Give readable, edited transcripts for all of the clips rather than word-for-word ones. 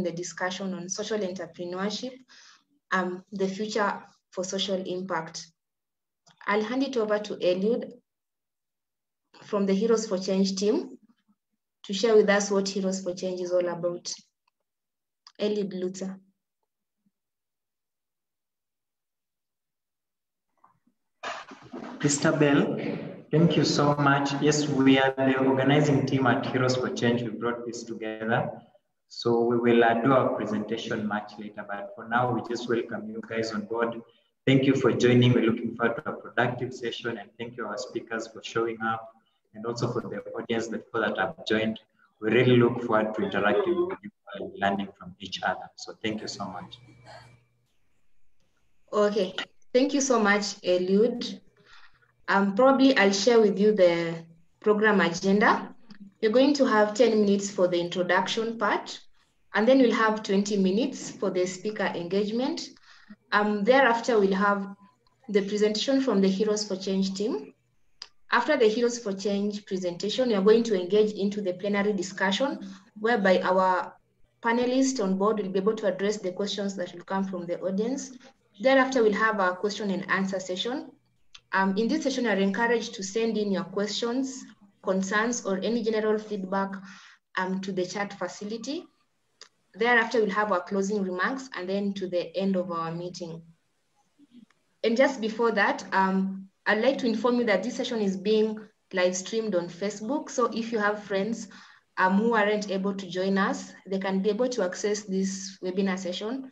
the discussion on social entrepreneurship, the future for social impact. I'll hand it over to Eliud from the Heroes for Change team to share with us what Heroes for Change is all about. Eliud Luther. Christabel, thank you so much. Yes, we are the organizing team at Heroes for Change. We brought this together. So we will do our presentation much later, but for now, we just welcome you guys on board. Thank you for joining. We're looking forward to a productive session, and thank you our speakers for showing up, and also for the audience that have joined. We really look forward to interacting with you and learning from each other. So thank you so much. Okay, thank you so much, Eliud. Probably I'll share with you the program agenda. You're going to have 10 minutes for the introduction part, and then we'll have 20 minutes for the speaker engagement. Thereafter, we'll have the presentation from the Heroes for Change team. After the Heroes for Change presentation, we are going to engage into the plenary discussion, whereby our panelists on board will be able to address the questions that will come from the audience. Thereafter, we'll have a question and answer session. In this session, you are encouraged to send in your questions, concerns, or any general feedback to the chat facility. Thereafter, we'll have our closing remarks and then to the end of our meeting. And just before that, I'd like to inform you that this session is being live streamed on Facebook. So if you have friends who aren't able to join us, they can be able to access this webinar session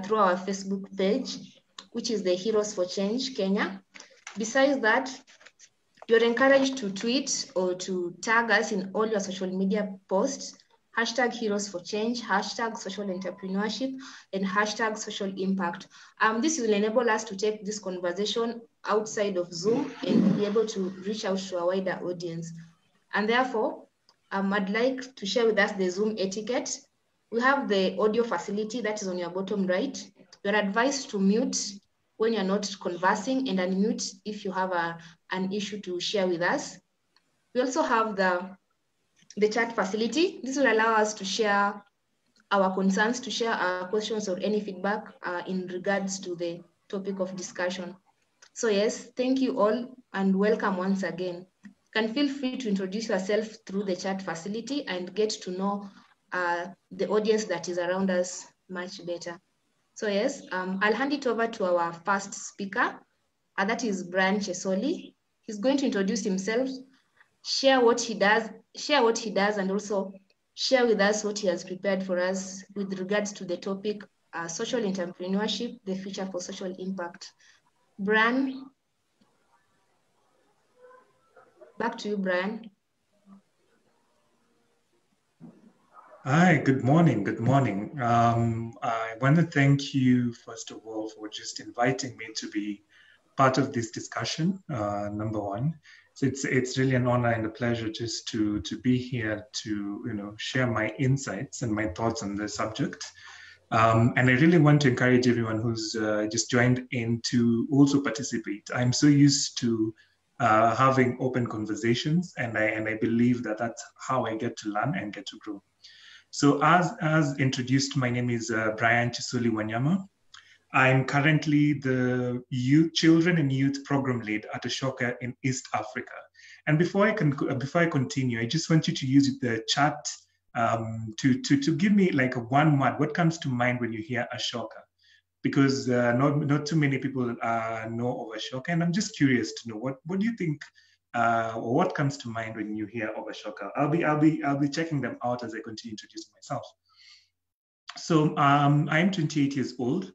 through our Facebook page, which is the Heroes for Change Kenya. Besides that, you're encouraged to tweet or to tag us in all your social media posts, hashtag Heroes for Change, hashtag social entrepreneurship, and hashtag social impact. This will enable us to take this conversation outside of Zoom and be able to reach out to a wider audience. And therefore, I'd like to share with us the Zoom etiquette. We have the audio facility that is on your bottom right. You're advised to mute when you're not conversing and unmute if you have an issue to share with us. We also have the chat facility. This will allow us to share our concerns, to share our questions or any feedback in regards to the topic of discussion. So yes, thank you all and welcome once again. You can feel free to introduce yourself through the chat facility and get to know the audience that is around us much better. So yes, I'll hand it over to our first speaker, and that is Brian Chesoli. He's going to introduce himself, share what he does, and also share with us what he has prepared for us with regards to the topic, social entrepreneurship, the future for social impact. Brian, back to you, Brian. Hi, good morning. Good morning. I want to thank you, first of all, for just inviting me to be part of this discussion, number one. So it's really an honor and a pleasure just to be here to share my insights and my thoughts on the subject. And I really want to encourage everyone who's just joined in to also participate. I'm so used to having open conversations, and I believe that that's how I get to learn and get to grow. So as introduced, my name is Brian Suliwanyama. I'm currently the Children and Youth Program Lead at Ashoka in East Africa. And before I continue, I just want you to use the chat to give me like one word. What comes to mind when you hear Ashoka? Because not too many people know of Ashoka, and I'm just curious to know what do you think. Or what comes to mind when you hear of Ashoka? I'll be checking them out as I continue to introduce myself. So I'm 28 years old.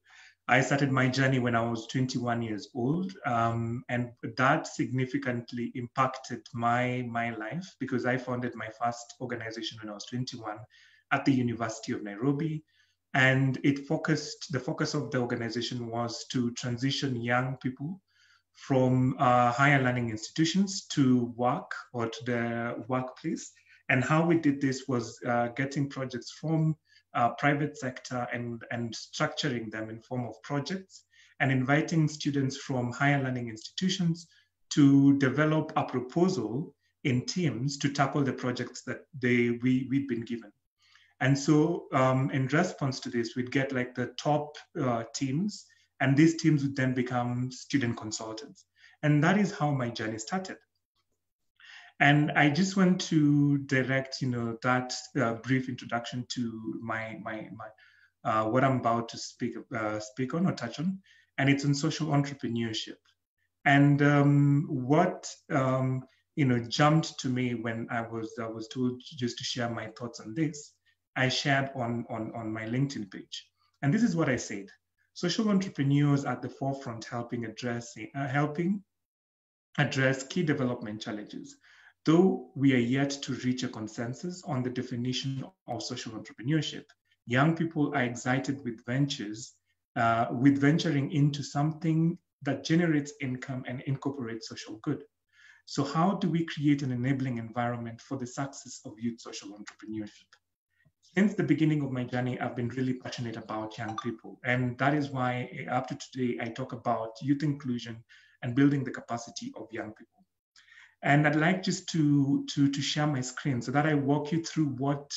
I started my journey when I was 21 years old, and that significantly impacted my life because I founded my first organization when I was 21 at the University of Nairobi, and the focus of the organization was to transition young people from higher learning institutions to work or to the workplace. And how we did this was getting projects from private sector and structuring them in form of projects and inviting students from higher learning institutions to develop a proposal in teams to tackle the projects that we'd been given. And so in response to this, we'd get like the top teams, and these teams would then become student consultants. And that is how my journey started. And I just want to direct, that brief introduction to my what I'm about to speak on or touch on, and it's on social entrepreneurship. And what jumped to me when I was told just to share my thoughts on this, I shared on my LinkedIn page, and this is what I said: social entrepreneurs at the forefront, helping address key development challenges. Though we are yet to reach a consensus on the definition of social entrepreneurship, young people are excited with venturing into something that generates income and incorporates social good. So how do we create an enabling environment for the success of youth social entrepreneurship? Since the beginning of my journey, I've been really passionate about young people. And that is why up to today, I talk about youth inclusion and building the capacity of young people. And I'd like just to share my screen so that I walk you through what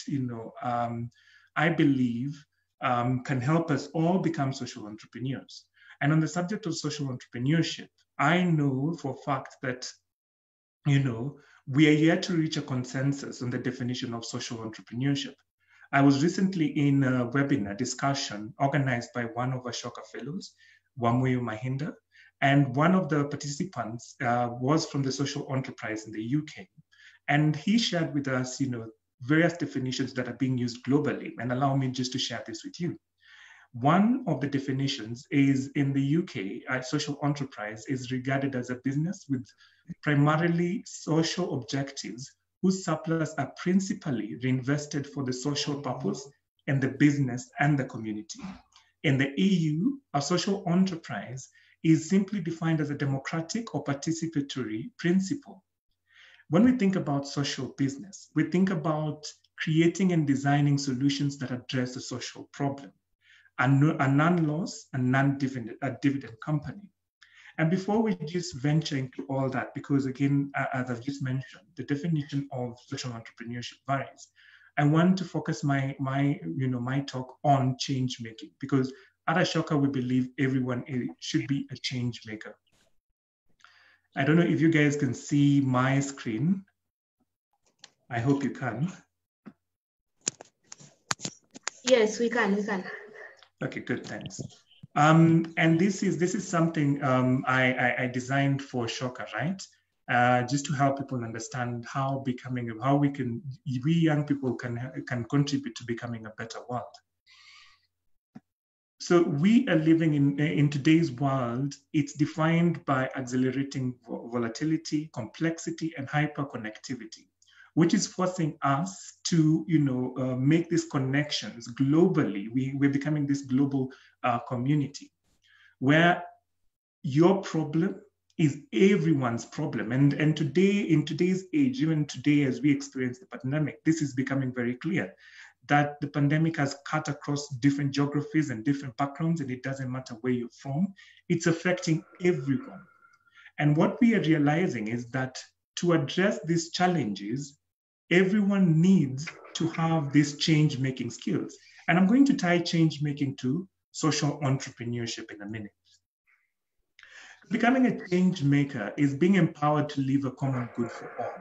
I believe can help us all become social entrepreneurs. And on the subject of social entrepreneurship, I know for a fact that we are yet to reach a consensus on the definition of social entrepreneurship. I was recently in a webinar discussion organized by one of our Ashoka fellows, Wamuyu Mahinda, and one of the participants was from the social enterprise in the UK. And he shared with us, various definitions that are being used globally, and allow me just to share this with you. One of the definitions is in the UK, a social enterprise is regarded as a business with primarily social objectives whose surplus are principally reinvested for the social purpose in the business and the community. In the EU, a social enterprise is simply defined as a democratic or participatory principle. When we think about social business, we think about creating and designing solutions that address a social problem, a non-loss and non-dividend company. And before we just venture into all that, because again, as I've just mentioned, the definition of social entrepreneurship varies. I want to focus my talk on change making, because at Ashoka, we believe everyone should be a change maker. I don't know if you guys can see my screen. I hope you can. Yes, we can. Okay, good, thanks. And this is something I designed for Ashoka, right? Just to help people understand how we young people can contribute to becoming a better world. So we are living in today's world. It's defined by accelerating volatility, complexity, and hyperconnectivity, which is forcing us to, make these connections globally. We're becoming this global community where your problem is everyone's problem. And today, in today's age, even today, as we experience the pandemic, this is becoming very clear that the pandemic has cut across different geographies and different backgrounds, and it doesn't matter where you're from, it's affecting everyone. And what we are realizing is that to address these challenges, everyone needs to have these change-making skills. And I'm going to tie change-making to social entrepreneurship in a minute. Becoming a change maker is being empowered to live a common good for all.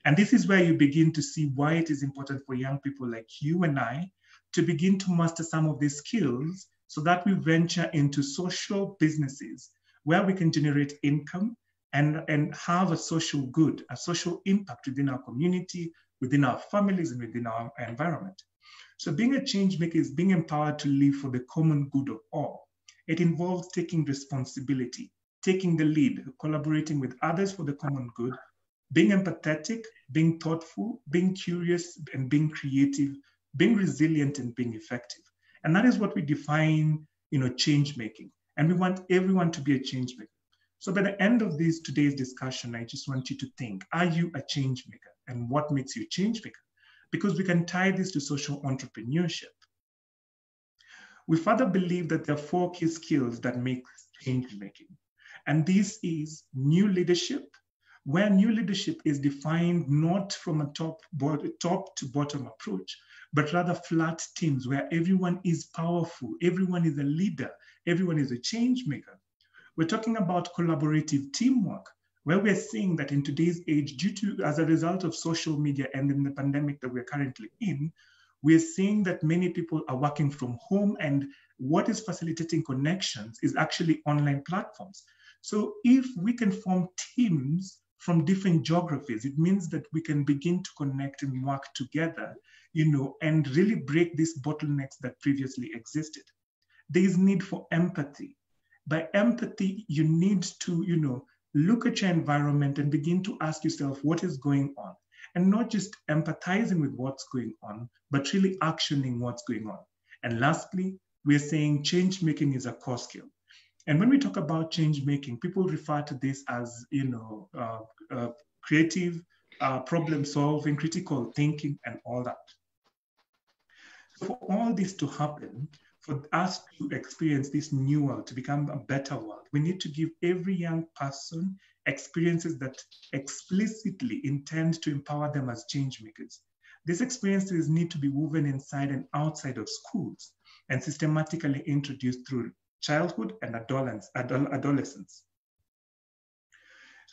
And this is where you begin to see why it is important for young people like you and I to begin to master some of these skills so that we venture into social businesses where we can generate income and have a social good, a social impact within our community, within our families, and within our environment. So being a change maker is being empowered to live for the common good of all. It involves taking responsibility, taking the lead, collaborating with others for the common good, being empathetic, being thoughtful, being curious, and being creative, being resilient, and being effective. And that is what we define, change making. And we want everyone to be a change maker. So by the end of today's discussion, I just want you to think, are you a change maker? And what makes you a change maker? Because we can tie this to social entrepreneurship. We further believe that there are 4 key skills that make change making. And this is new leadership, where new leadership is defined not from a top to bottom approach, but rather flat teams where everyone is powerful, everyone is a leader, everyone is a change maker. We're talking about collaborative teamwork, where we're seeing that in today's age, as a result of social media and in the pandemic that we're currently in, we're seeing that many people are working from home, and what is facilitating connections is actually online platforms. So if we can form teams from different geographies, it means that we can begin to connect and work together, and really break these bottlenecks that previously existed. There is need for empathy. By empathy, you need to, look at your environment and begin to ask yourself what is going on, and not just empathizing with what's going on, but really actioning what's going on. And lastly, we're saying change making is a core skill. And when we talk about change making, people refer to this as, creative problem solving, critical thinking, and all that. So for all this to happen, for us to experience this new world, to become a better world, we need to give every young person experiences that explicitly intend to empower them as change makers. These experiences need to be woven inside and outside of schools and systematically introduced through childhood and adolescence.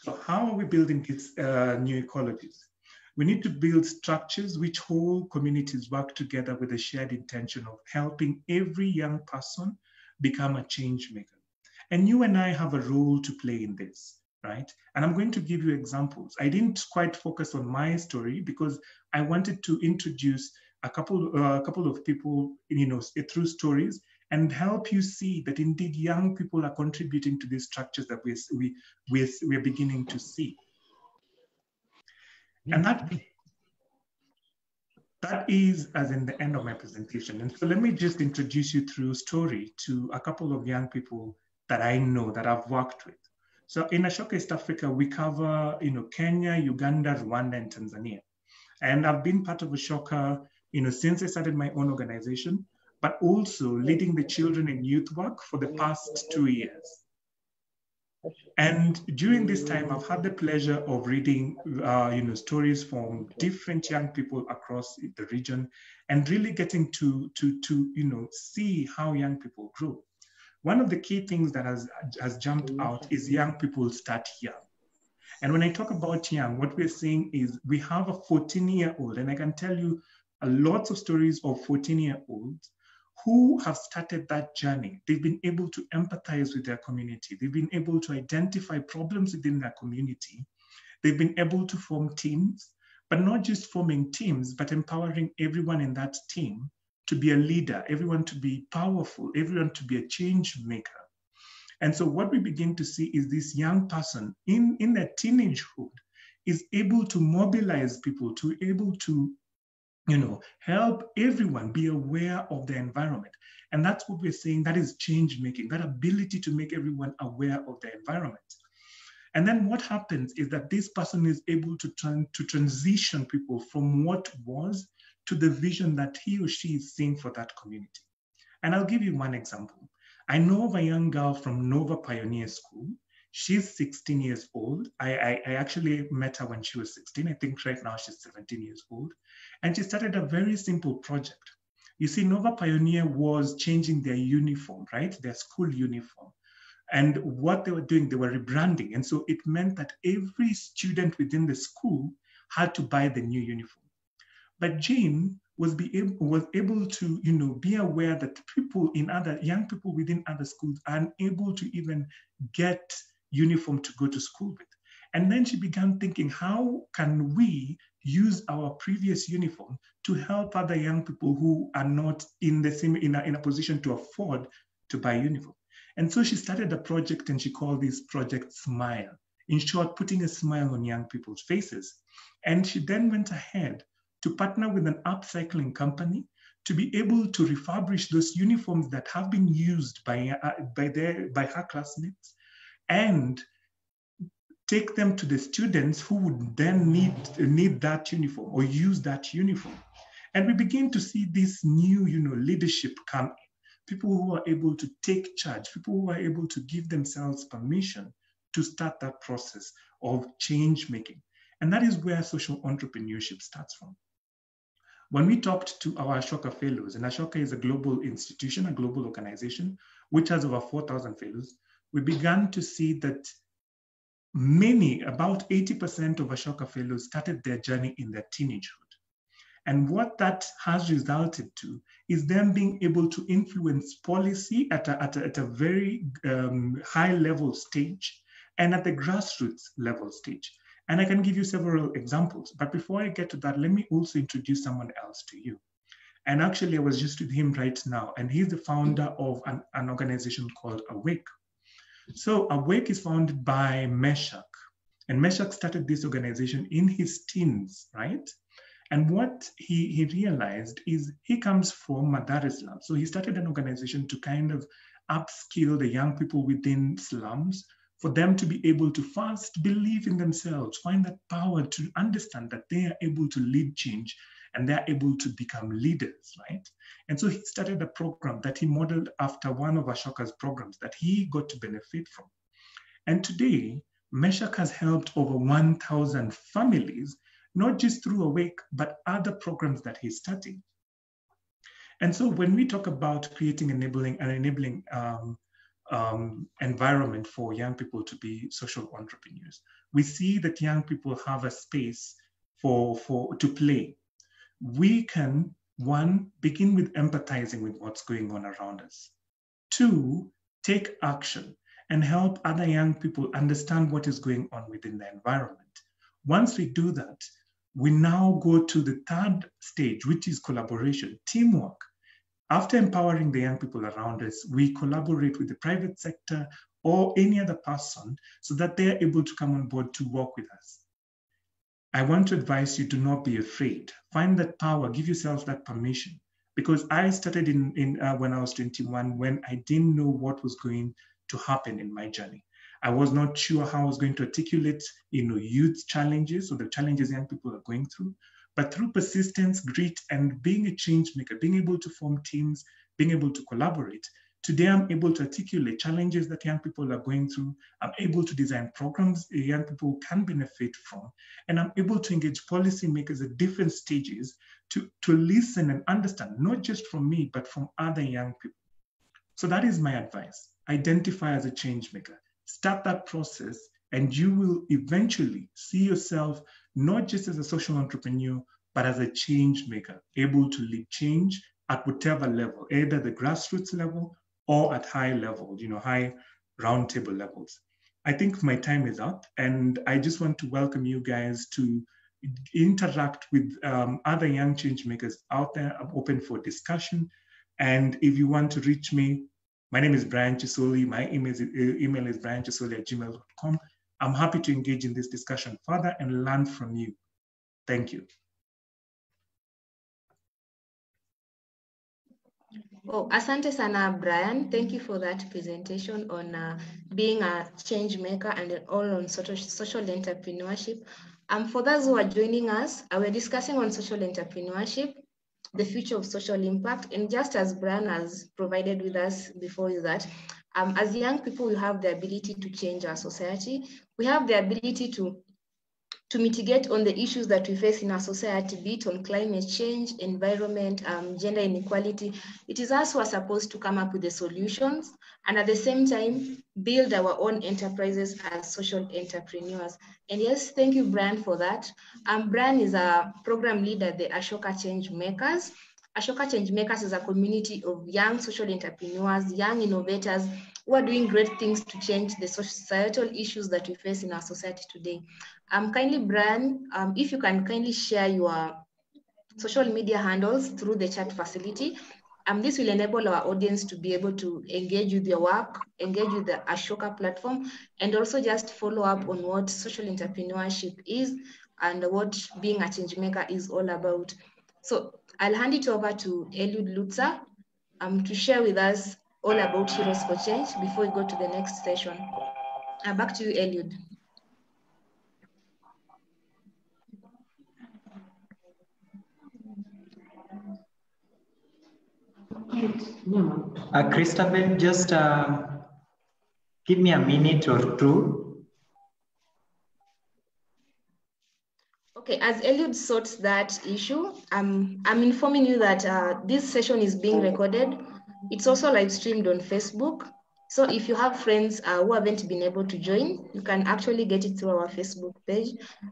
So how are we building these new ecologies? We need to build structures which whole communities work together with a shared intention of helping every young person become a change maker. And you and I have a role to play in this, right? And I'm going to give you examples. I didn't quite focus on my story because I wanted to introduce a couple of people, through stories, and help you see that indeed young people are contributing to these structures that we're beginning to see. And that is as in the end of my presentation. And so let me just introduce you through story to a couple of young people that I know, that I've worked with. So in Ashoka East Africa, we cover Kenya, Uganda, Rwanda, and Tanzania. And I've been part of Ashoka since I started my own organization, but also leading the children and youth work for the past 2 years. And during this time, I've had the pleasure of reading, stories from different young people across the region, and really getting to see how young people grow. One of the key things that has jumped out is young people start young. And when I talk about young, what we're saying is we have a 14-year-old, and I can tell you lots of stories of 14-year-olds who have started that journey. They've been able to empathize with their community. They've been able to identify problems within their community. They've been able to form teams, but not just forming teams, but empowering everyone in that team to be a leader, everyone to be powerful, everyone to be a change maker. And so what we begin to see is this young person in their teenagehood is able to mobilize people, to able to help everyone be aware of the environment. And that's what we're saying, that is change making, that ability to make everyone aware of the environment. And then what happens is that this person is able to transition people from what was to the vision that he or she is seeing for that community. And I'll give you one example. I know of a young girl from Nova Pioneer School. She's 16 years old. I actually met her when she was 16. I think right now she's 17 years old. And she started a very simple project. You see, Nova Pioneer was changing their uniform, right? Their school uniform. And what they were doing, they were rebranding. And so it meant that every student within the school had to buy the new uniform. But Jane was able to be aware that young people within other schools are unable to even get uniform to go to school with. And then she began thinking, how can we use our previous uniform to help other young people who are not in a position to afford to buy uniform? And so she started a project, and she called this project Smile. In short, putting a smile on young people's faces. And she then went ahead to partner with an upcycling company to be able to refurbish those uniforms that have been used by her classmates, and take them to the students who would then need that uniform or use that uniform. And we begin to see this new leadership come in. People who are able to take charge, people who are able to give themselves permission to start that process of change making. And that is where social entrepreneurship starts from. When we talked to our Ashoka fellows, and Ashoka is a global institution, a global organization, which has over 4,000 fellows, we began to see that many, about 80% of Ashoka fellows started their journey in their teenagehood. And what that has resulted to is them being able to influence policy at a very high level stage and at the grassroots level stage. And I can give you several examples. But before I get to that, let me also introduce someone else to you. And actually, I was just with him right now, and he's the founder of an organization called Awake. So Awake is founded by Meshach. And Meshach started this organization in his teens, right? And what he realized is he comes from Dar es Salaam. So he started an organization to kind of upskill the young people within slums for them to be able to first believe in themselves, find that power to understand that they are able to lead change and they're able to become leaders, right? And so he started a program that he modeled after one of Ashoka's programs that he got to benefit from. And today, Meshach has helped over 1,000 families, not just through Awake, but other programs that he's starting. And so when we talk about creating an enabling environment for young people to be social entrepreneurs, we see that young people have a space to play. We can, one, begin with empathizing with what's going on around us. Two, take action and help other young people understand what is going on within the environment. Once we do that, we now go to the third stage, which is collaboration, teamwork. After empowering the young people around us, we collaborate with the private sector or any other person so that they are able to come on board to work with us. I want to advise you, do not be afraid. Find that power, give yourself that permission. Because I started when I was 21, when I didn't know what was going to happen in my journey. I was not sure how I was going to articulate, youth challenges or the challenges young people are going through. But through persistence, grit, and being a change maker, being able to form teams, being able to collaborate, today I'm able to articulate challenges that young people are going through. I'm able to design programs young people can benefit from. And I'm able to engage policymakers at different stages to listen and understand, not just from me, but from other young people. So that is my advice. Identify as a change maker. Start that process, and you will eventually see yourself not just as a social entrepreneur, but as a change maker, able to lead change at whatever level, either the grassroots level or at high level, high roundtable levels. I think my time is up, and I just want to welcome you guys to interact with other young change makers out there. I'm open for discussion. And if you want to reach me, my name is Brian Chisoli. My email is brianchisoli@gmail.com. I'm happy to engage in this discussion further and learn from you. Thank you. Oh, asante sana, Brian. Thank you for that presentation on being a change maker and all on social entrepreneurship. For those who are joining us, we're discussing on social entrepreneurship, the future of social impact. And just as Brian has provided with us before, is that as young people, we have the ability to change our society. We have the ability to mitigate on the issues that we face in our society, be it on climate change, environment, gender inequality. It is us who are supposed to come up with the solutions and at the same time, build our own enterprises as social entrepreneurs. And yes, thank you, Brian, for that. Brian is a program leader at the Ashoka Change Makers. Ashoka Change Makers is a community of young social entrepreneurs, young innovators who are doing great things to change the societal issues that we face in our society today. Kindly, Brian, if you can kindly share your social media handles through the chat facility. This will enable our audience to be able to engage with your work, engage with the Ashoka platform, and also just follow up on what social entrepreneurship is and what being a change maker is all about. So I'll hand it over to Eliud Lutzer to share with us all about Heroes for Change before we go to the next session. Back to you, Eliud. Christabel, just give me a minute or two Okay, as Eliud sorts that issue, I'm informing you that this session is being recorded. It's also live streamed on Facebook. So if you have friends who haven't been able to join, you can actually get it through our Facebook page.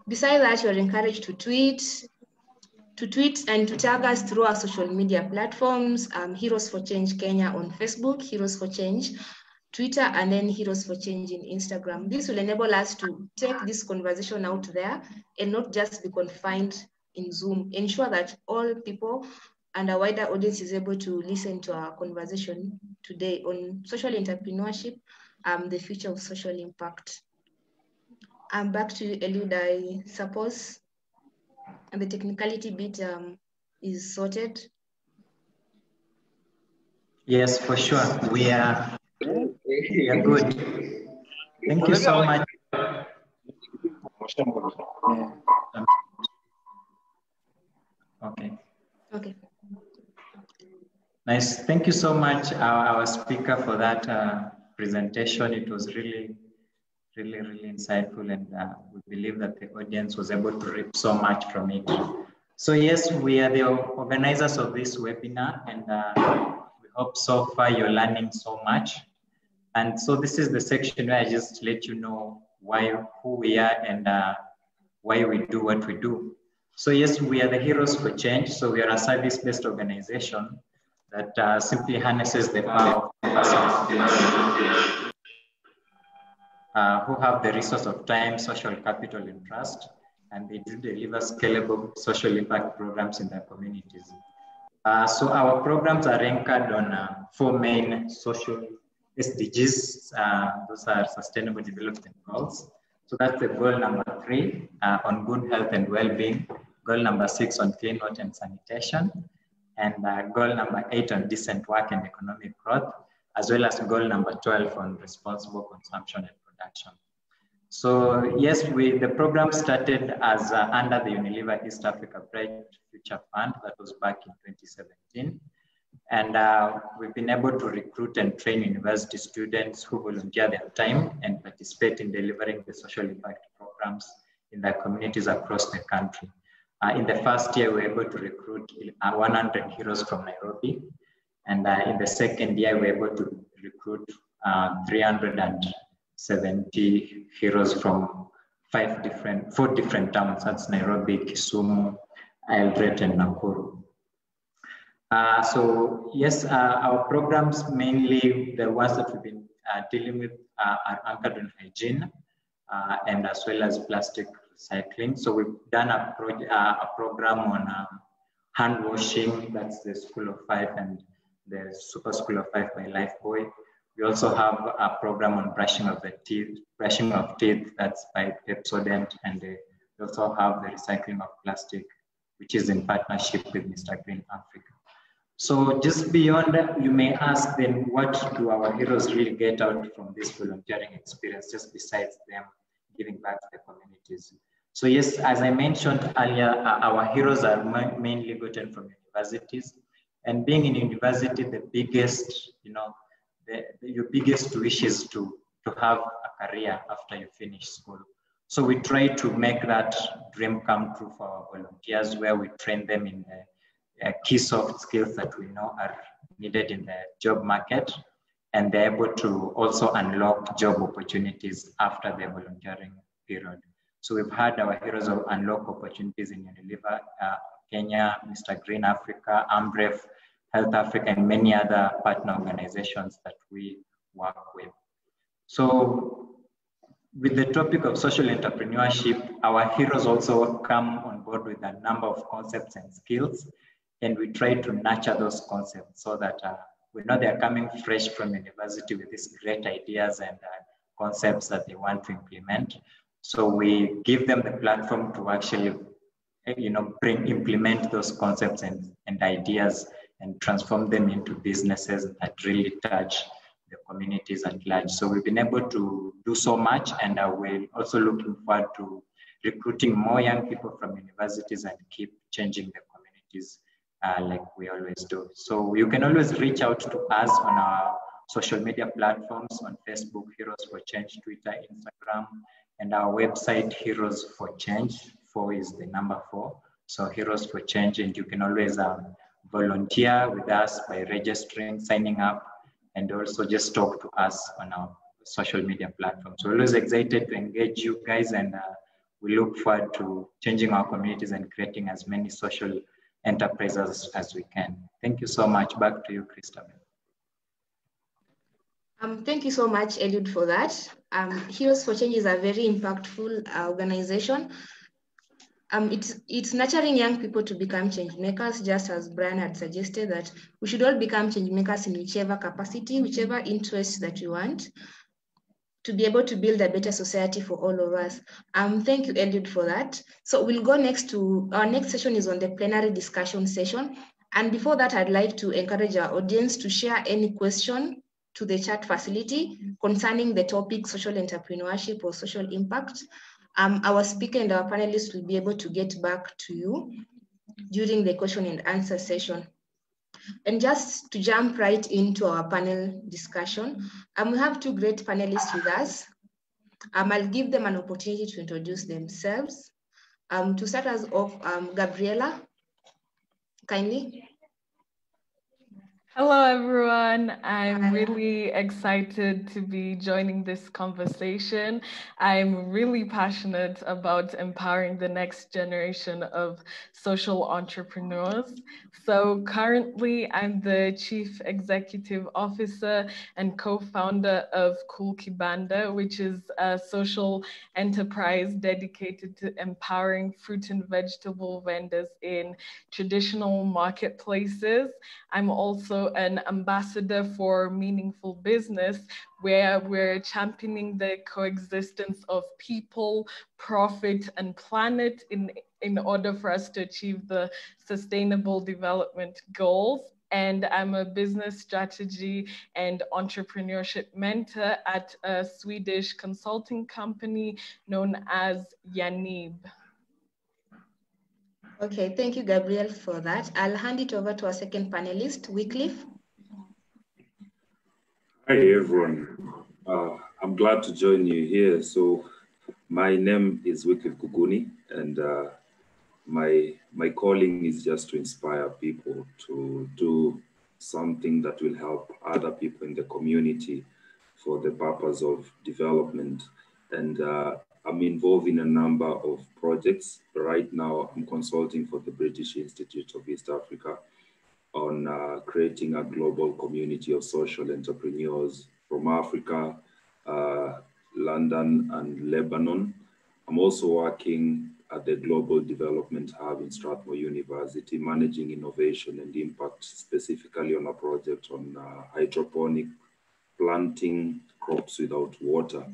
Besides that, you're encouraged to tweet and to tag us through our social media platforms, Heroes for Change Kenya on Facebook, Heroes for Change Twitter, and then Heroes for Change in Instagram. This will enable us to take this conversation out there and not just be confined in Zoom. Ensure that all people and a wider audience is able to listen to our conversation today on social entrepreneurship, the future of social impact. I'm back to you, Eliud, I suppose, and the technicality bit is sorted. Yes, for sure. We are good. Thank you so much. Okay. Okay. Nice. Thank you so much, our speaker, for that presentation. It was really insightful, and we believe that the audience was able to reap so much from it. So yes, we are the organizers of this webinar, and we hope so far you're learning so much. And so this is the section where I just let you know who we are and why we do what we do. So yes, we are the Heroes for Change. So we are a service-based organization that simply harnesses the power of persons who have the resource of time, social capital, and trust, and they do deliver scalable social impact programs in their communities. So our programs are anchored on 4 main social SDGs. Those are Sustainable Development Goals. So that's the goal number 3 on good health and well-being, goal number 6 on clean water and sanitation, and goal number 8 on decent work and economic growth, as well as goal number 12 on responsible consumption and production. So yes, the program started as under the Unilever East Africa Bright Future Fund that was back in 2017. And we've been able to recruit and train university students who volunteer their time and participate in delivering the social impact programs in their communities across the country. In the first year, we were able to recruit 100 heroes from Nairobi. And in the second year, we were able to recruit 370 heroes from 4 different towns. That's Nairobi, Kisumu, Eldoret, and Nakuru. So yes, our programs, mainly the ones that we've been dealing with, are anchored on hygiene and as well as plastic recycling. So we've done a program on hand washing. That's the School of 5 and the Super School of 5 by Lifebuoy. We also have a program on brushing of teeth. That's by Pepsodent, and we also have the recycling of plastic, which is in partnership with Mr. Green Africa. So just beyond that, you may ask then, what do our heroes really get out from this volunteering experience, just besides them giving back to the communities? So yes, as I mentioned earlier, our heroes are mainly gotten from universities. And being in university, the biggest, your biggest wish is to have a career after you finish school. So we try to make that dream come true for our volunteers, where we train them in the key soft skills that we know are needed in the job market, and they're able to also unlock job opportunities after their volunteering period. So we've had our heroes unlock opportunities in Unilever, Kenya, Mr. Green Africa, Ambref, Health Africa, and many other partner organizations that we work with. So with the topic of social entrepreneurship, our heroes also come on board with a number of concepts and skills, and we try to nurture those concepts so that we know they're coming fresh from university with these great ideas and concepts that they want to implement. So we give them the platform to actually, implement those concepts and ideas and transform them into businesses that really touch the communities at large. So we've been able to do so much, and we're also looking forward to recruiting more young people from universities and keep changing the communities like we always do. So you can always reach out to us on our social media platforms on Facebook, Heroes for Change, Twitter, Instagram, and our website, heroesforchange.org. 4 is the number 4. So Heroes for Change, and you can always volunteer with us by registering, signing up, and also just talk to us on our social media platforms. So we're always excited to engage you guys, and we look forward to changing our communities and creating as many social enterprises as we can. Thank you so much. Back to you, Christabel. Thank you so much, Eliud, for that. Heroes for Change is a very impactful organization. It's nurturing young people to become change makers, just as Brian had suggested that we should all become change makers in whichever capacity, whichever interest that you want, to be able to build a better society for all of us. Thank you, Eliud, for that. So we'll go next to, our next session is on the plenary discussion session. And before that, I'd like to encourage our audience to share any question to the chat facility concerning the topic social entrepreneurship or social impact. Our speaker and our panelists will be able to get back to you during the question and answer session. And just to jump right into our panel discussion, we have two great panelists with us. I'll give them an opportunity to introduce themselves. To start us off, Gabriela, kindly. Hello, everyone. I'm really excited to be joining this conversation. I'm really passionate about empowering the next generation of social entrepreneurs. So currently, I'm the Chief Executive Officer and co-founder of Cool Kibanda, which is a social enterprise dedicated to empowering fruit and vegetable vendors in traditional marketplaces. I'm also an ambassador for Meaningful Business, where we're championing the coexistence of people, profit, and planet in order for us to achieve the Sustainable Development Goals. And I'm a business strategy and entrepreneurship mentor at a Swedish consulting company known as Yanib. Okay, thank you, Gabriel, for that. I'll hand it over to our second panelist, Wycliffe. Hi, everyone. I'm glad to join you here. So my name is Wycliffe Kuguni, and my calling is just to inspire people to do something that will help other people in the community for the purpose of development. And I'm involved in a number of projects. Right now, I'm consulting for the British Institute of East Africa on creating a global community of social entrepreneurs from Africa, London, and Lebanon. I'm also working at the Global Development Hub in Strathmore University, managing innovation and impact, specifically on a project on hydroponic planting crops without water.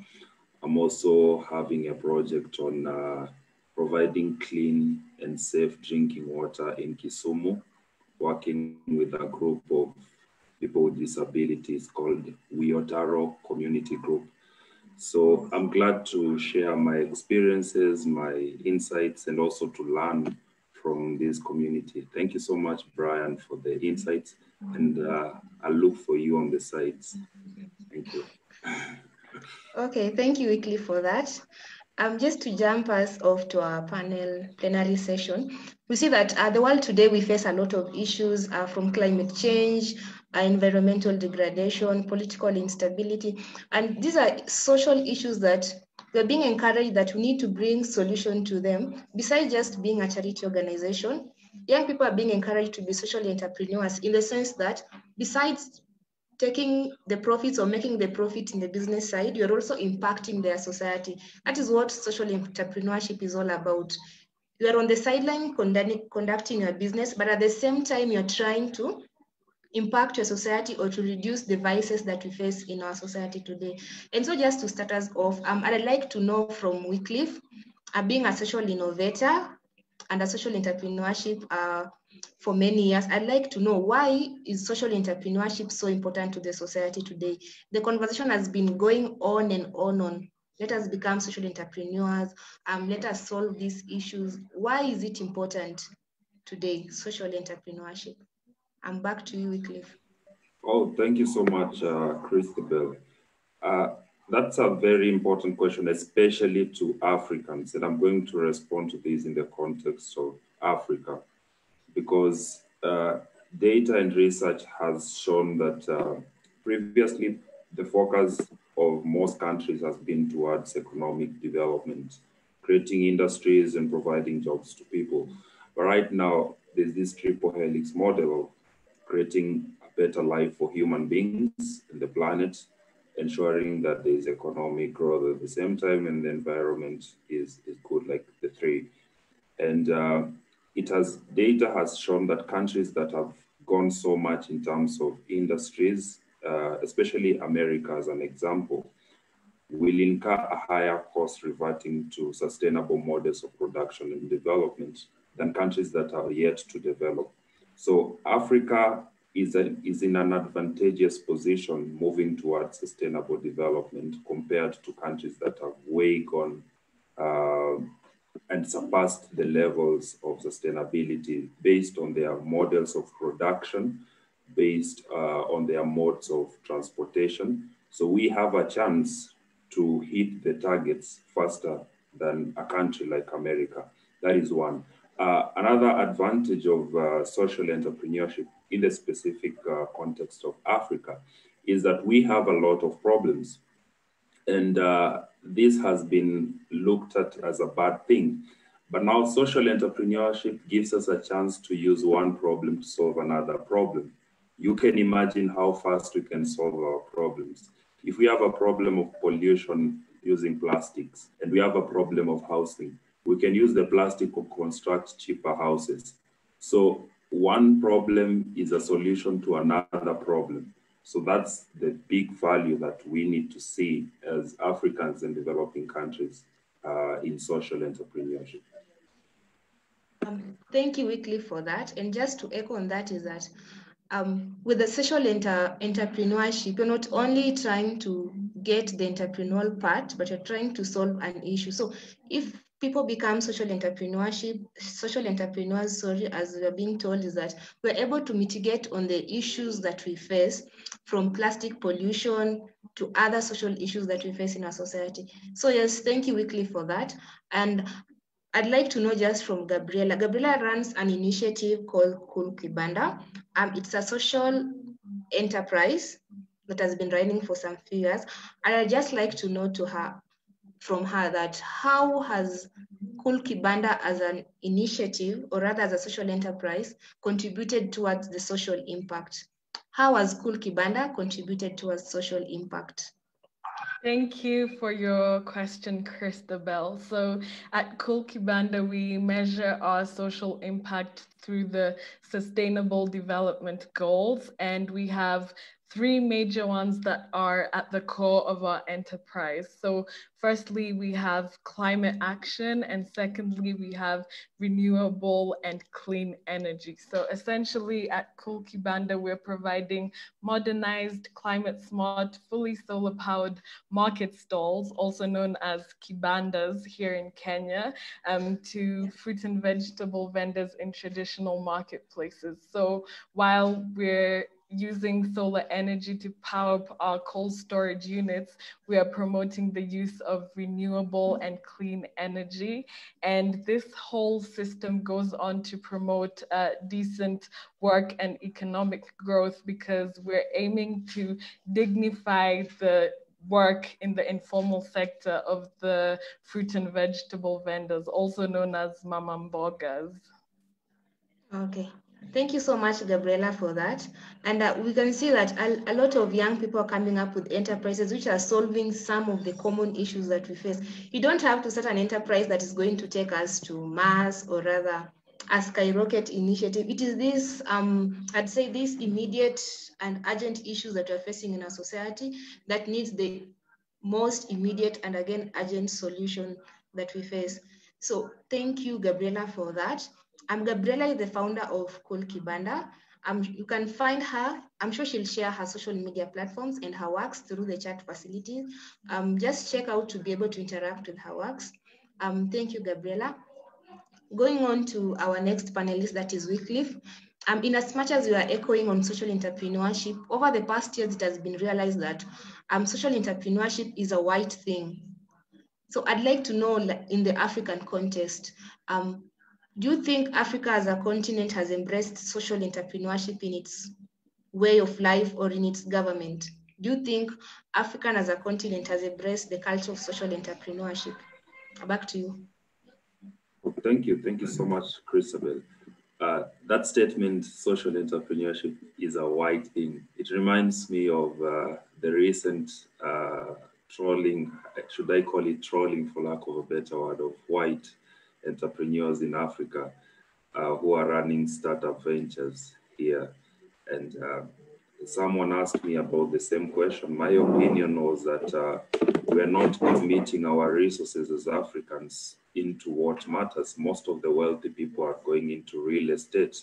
I'm also having a project on providing clean and safe drinking water in Kisumu, working with a group of people with disabilities called Wiotaro Community Group. So I'm glad to share my experiences, my insights, and also to learn from this community. Thank you so much, Brian, for the insights, and I'll look for you on the sides. Thank you. Okay, thank you, Wycliffe, for that. Just to jump us off to our panel plenary session, we see that the world today, we face a lot of issues from climate change, environmental degradation, political instability, and these are social issues that we're being encouraged that we need to bring solution to them. Besides just being a charity organization, young people are being encouraged to be social entrepreneurs in the sense that besides taking the profits or making the profit in the business side, you're also impacting their society. That is what social entrepreneurship is all about. You're on the sideline conducting your business, but at the same time, you're trying to impact your society or to reduce the vices that we face in our society today. And so just to start us off, I'd like to know from Wycliffe, being a social innovator and a social entrepreneurship for many years, I'd like to know, why is social entrepreneurship so important to the society today? The conversation has been going on and on. Let us become social entrepreneurs. Let us solve these issues. Why is it important today, social entrepreneurship? I'm back to you, Wycliffe. Oh, thank you so much, Christabel. That's a very important question, especially to Africans. And I'm going to respond to this in the context of Africa, because data and research has shown that previously the focus of most countries has been towards economic development, creating industries and providing jobs to people. But right now, there's this triple helix model of creating a better life for human beings and the planet, ensuring that there's economic growth at the same time and the environment is good, like the three. And data has shown that countries that have gone so much in terms of industries, especially America as an example, will incur a higher cost reverting to sustainable models of production and development than countries that are yet to develop. So Africa is in an advantageous position moving towards sustainable development compared to countries that have way gone and surpassed the levels of sustainability based on their models of production, based on their modes of transportation. So we have a chance to hit the targets faster than a country like America. That is one. Another advantage of social entrepreneurship in the specific context of Africa is that we have a lot of problems. And this has been looked at as a bad thing. But now social entrepreneurship gives us a chance to use one problem to solve another problem. You can imagine how fast we can solve our problems. If we have a problem of pollution using plastics, and we have a problem of housing, we can use the plastic to construct cheaper houses. So one problem is a solution to another problem. So that's the big value that we need to see as Africans and developing countries in social entrepreneurship. Thank you, Wycliffe, for that. And just to echo on that is that with the social entrepreneurship, you're not only trying to get the entrepreneurial part, but you're trying to solve an issue. So if people become social entrepreneurs, as we're being told, is that we're able to mitigate on the issues that we face, from plastic pollution to other social issues that we face in our society. So yes, thank you, Wycliffe, for that. And I'd like to know just from Gabriela. Gabriela runs an initiative called Cool Kibanda. It's a social enterprise that has been running for some few years. And I'd just like to know from her that how has Cool Kibanda as an initiative, or rather as a social enterprise, contributed towards the social impact? How has Cool Kibanda contributed towards social impact? Thank you for your question, Christabel. So at Cool Kibanda, we measure our social impact through the Sustainable Development Goals, and we have three major ones that are at the core of our enterprise. So firstly, we have climate action, and secondly, we have renewable and clean energy. So essentially at Cool Kibanda, we're providing modernized, climate smart, fully solar powered market stalls, also known as kibandas here in Kenya, to fruit and vegetable vendors in traditional marketplaces. So while we're using solar energy to power up our cold storage units, we are promoting the use of renewable and clean energy. And this whole system goes on to promote decent work and economic growth, because we're aiming to dignify the work in the informal sector of the fruit and vegetable vendors, also known as mama mbogas. Okay. Thank you so much, Gabriela, for that. And we can see that a lot of young people are coming up with enterprises which are solving some of the common issues that we face. You don't have to start an enterprise that is going to take us to Mars, or rather a skyrocket initiative. It is this, I'd say, these immediate and urgent issues that we're facing in our society that needs the most immediate and again urgent solution that we face. So thank you, Gabriela, for that. Gabriela is the founder of Cool Kibanda. You can find her. I'm sure she'll share her social media platforms and her works through the chat facility. Just check out to be able to interact with her works. Thank you, Gabriela. Going on to our next panelist, that is Wycliffe. in as much as we are echoing on social entrepreneurship, over the past years, it has been realized that social entrepreneurship is a white thing. So I'd like to know, in the African context, do you think Africa as a continent has embraced social entrepreneurship in its way of life or in its government? Do you think Africa as a continent has embraced the culture of social entrepreneurship? Back to you. Thank you so much, Christabel. That statement, social entrepreneurship is a white thing. It reminds me of the recent trolling, should I call it trolling for lack of a better word, of white entrepreneurs in Africa who are running startup ventures here. And someone asked me about the same question. My opinion was that we're not committing our resources as Africans into what matters. Most of the wealthy people are going into real estate,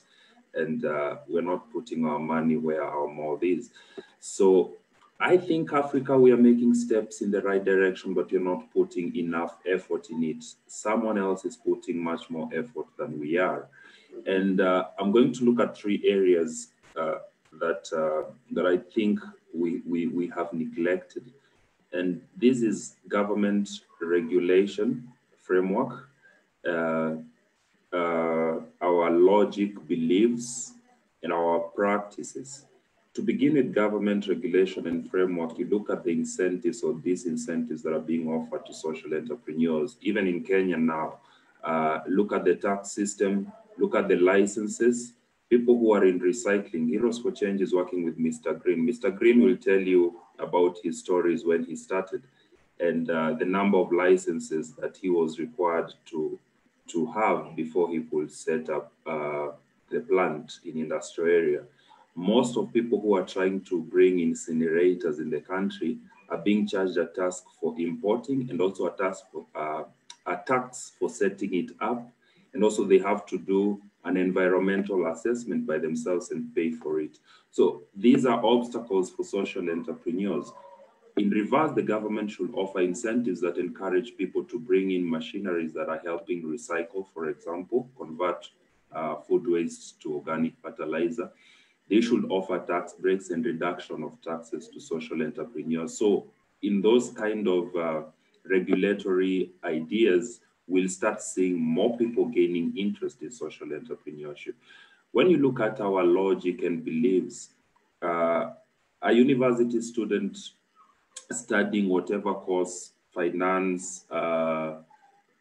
and we're not putting our money where our mouth is. So I think Africa, we are making steps in the right direction, but you're not putting enough effort in it. Someone else is putting much more effort than we are. And I'm going to look at 3 areas that I think we have neglected. And this is government regulation framework, our logic, beliefs, and our practices. To begin with government regulation and framework, you look at the incentives or disincentives that are being offered to social entrepreneurs, even in Kenya now. Look at the tax system, look at the licenses. People who are in recycling, Heroes for Change is working with Mr. Green. Mr. Green will tell you about his stories when he started and the number of licenses that he was required to have before he could set up the plant in industrial area. Most of people who are trying to bring incinerators in the country are being charged a tax for importing and also a tax for setting it up. And also they have to do an environmental assessment by themselves and pay for it. So these are obstacles for social entrepreneurs. In reverse, the government should offer incentives that encourage people to bring in machineries that are helping recycle, for example, convert food waste to organic fertilizer. They should offer tax breaks and reduction of taxes to social entrepreneurs. So in those kind of regulatory ideas, we'll start seeing more people gaining interest in social entrepreneurship. When you look at our logic and beliefs, a university student studying whatever course, finance,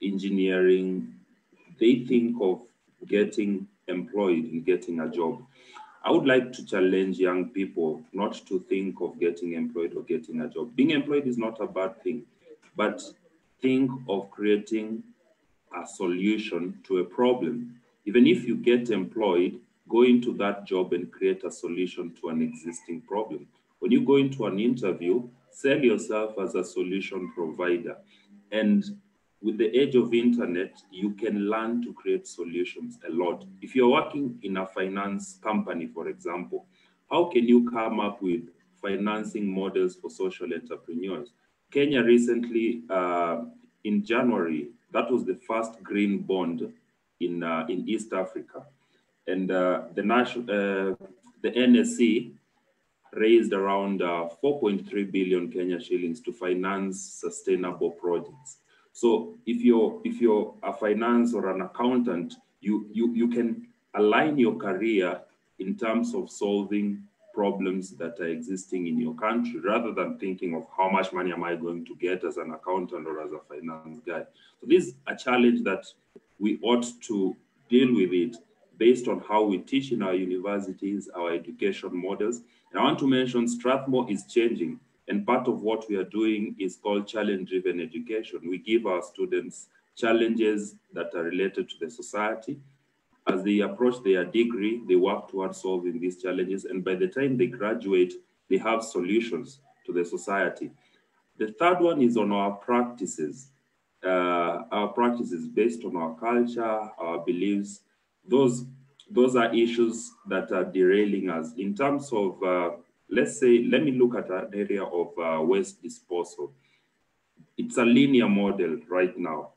engineering, they think of getting employed and getting a job. I would like to challenge young people not to think of getting employed or getting a job. Being employed is not a bad thing, but think of creating a solution to a problem. Even if you get employed, go into that job and create a solution to an existing problem. When you go into an interview, sell yourself as a solution provider. And with the age of internet, you can learn to create solutions a lot. If you're working in a finance company, for example, how can you come up with financing models for social entrepreneurs? Kenya recently, in January, that was the first green bond in East Africa. And the NSC raised around 4.3 billion Kenya shillings to finance sustainable projects. So if you're a finance or an accountant, you can align your career in terms of solving problems that are existing in your country, rather than thinking of how much money am I going to get as an accountant or as a finance guy. So this is a challenge that we ought to deal with it based on how we teach in our universities, our education models. And I want to mention Strathmore is changing. And part of what we are doing is called challenge-driven education. We give our students challenges that are related to the society. As they approach their degree, they work towards solving these challenges. And by the time they graduate, they have solutions to the society. The third one is on our practices. Our practices based on our culture, our beliefs. Those are issues that are derailing us. In terms of, let's say, let me look at an area of waste disposal. It's a linear model right now.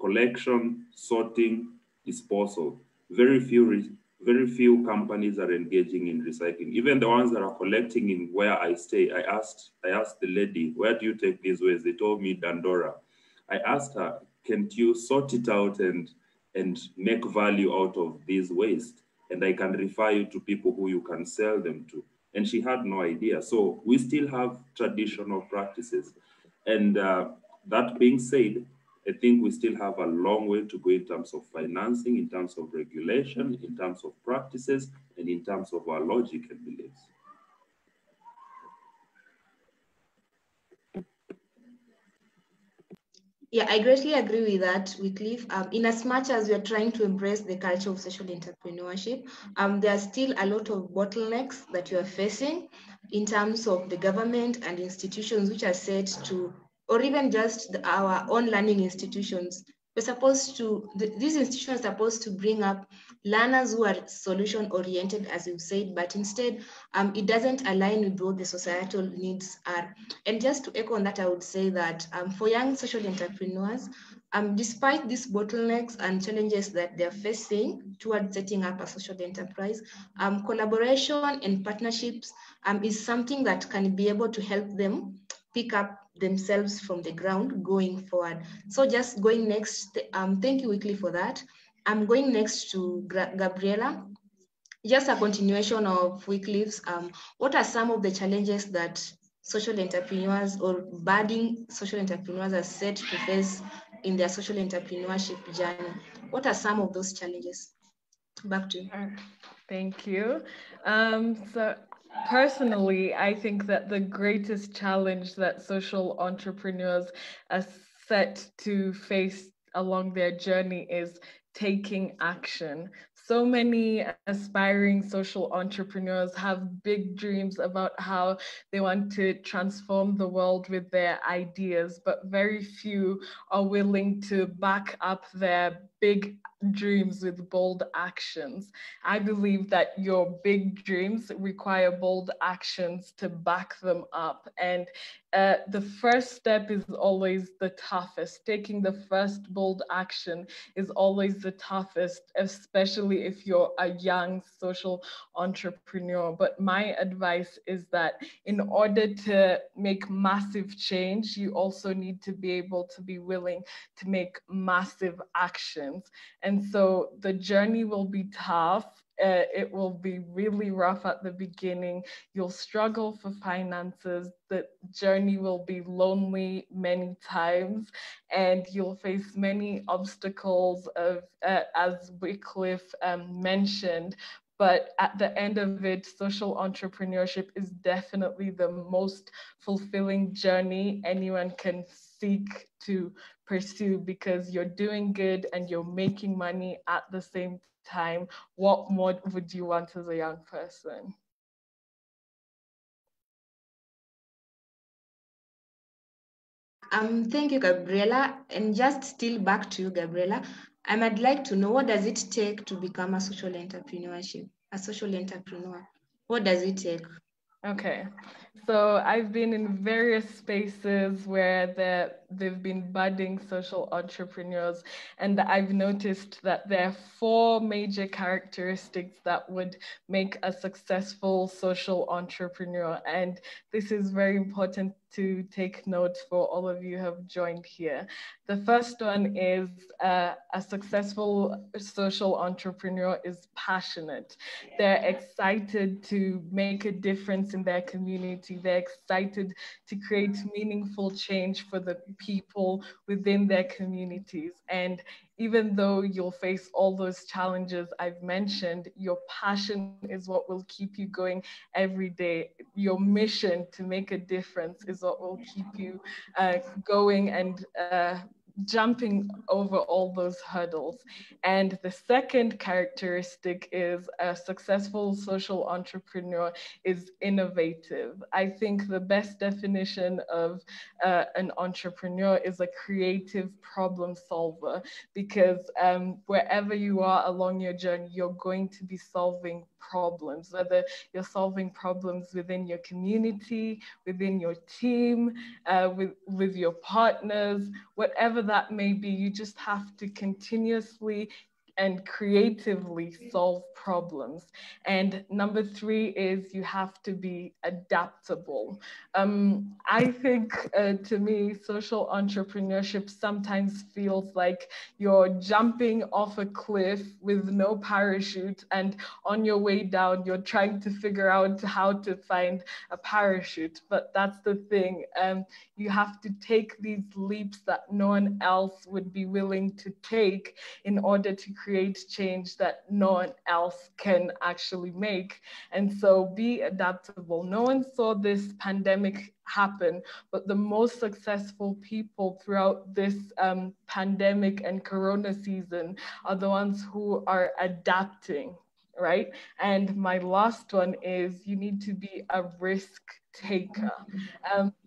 Collection, sorting, disposal. Very few very few companies are engaging in recycling. Even the ones that are collecting in where I stay, I asked the lady, where do you take these waste? They told me Dandora. I asked her, can't you sort it out and make value out of these waste? And I can refer you to people who you can sell them to. And she had no idea. So we still have traditional practices. And that being said, I think we still have a long way to go in terms of financing, in terms of regulation, in terms of practices, and in terms of our logic and beliefs. Yeah, I greatly agree with that, Wycliffe. In as much as we are trying to embrace the culture of social entrepreneurship, there are still a lot of bottlenecks that you are facing in terms of the government and institutions which are set to, or even just our own learning institutions. We're supposed to, these institutions are supposed to bring up learners who are solution oriented, as you've said, but instead it doesn't align with what the societal needs are. And just to echo on that, I would say that for young social entrepreneurs, despite these bottlenecks and challenges that they're facing towards setting up a social enterprise, collaboration and partnerships is something that can be able to help them pick up themselves from the ground going forward. So just going next, thank you, Wycliffe, for that. I'm going next to Gabriela. Just a continuation of Wycliffe's, what are some of the challenges that social entrepreneurs or budding social entrepreneurs are set to face in their social entrepreneurship journey? What are some of those challenges? Back to you. Thank you. So personally, I think that the greatest challenge that social entrepreneurs are set to face along their journey is taking action. So many aspiring social entrepreneurs have big dreams about how they want to transform the world with their ideas, but very few are willing to back up their big dreams with bold actions. I believe that your big dreams require bold actions to back them up. And the first step is always the toughest. Taking the first bold action is always the toughest, especially if you're a young social entrepreneur. But my advice is that in order to make massive change, you also need to be able to be willing to make massive actions. And so the journey will be tough. It will be really rough at the beginning. You'll struggle for finances. The journey will be lonely many times, and you'll face many obstacles of, as Wycliffe mentioned. But at the end of it, social entrepreneurship is definitely the most fulfilling journey anyone can seek to pursue, because you're doing good and you're making money at the same time. What more would you want as a young person? Thank you, Gabriela. And just still back to you, Gabriela. I'd like to know, what does it take to become a social entrepreneurship, a social entrepreneur? What does it take? Okay, so I've been in various spaces where they've been budding social entrepreneurs, and I've noticed that there are 4 major characteristics that would make a successful social entrepreneur. And this is very important to take note for all of you who have joined here. The first one is a successful social entrepreneur is passionate. They're excited to make a difference in their community. They're excited to create meaningful change for the people within their communities. And even though you'll face all those challenges I've mentioned, your passion is what will keep you going every day. Your mission to make a difference is what will keep you going and jumping over all those hurdles. And the second characteristic is a successful social entrepreneur is innovative. I think the best definition of an entrepreneur is a creative problem solver, because wherever you are along your journey, you're going to be solving problems, whether you're solving problems within your community, within your team, with your partners, whatever that may be. You just have to continuously and creatively solve problems. And number 3 is you have to be adaptable. I think to me, social entrepreneurship sometimes feels like you're jumping off a cliff with no parachute, and on your way down, you're trying to figure out how to find a parachute. But that's the thing. You have to take these leaps that no one else would be willing to take in order to create change that no one else can actually make. And so be adaptable. No one saw this pandemic happen, but the most successful people throughout this pandemic and corona season are the ones who are adapting, right? And my last one is you need to be a risk taker.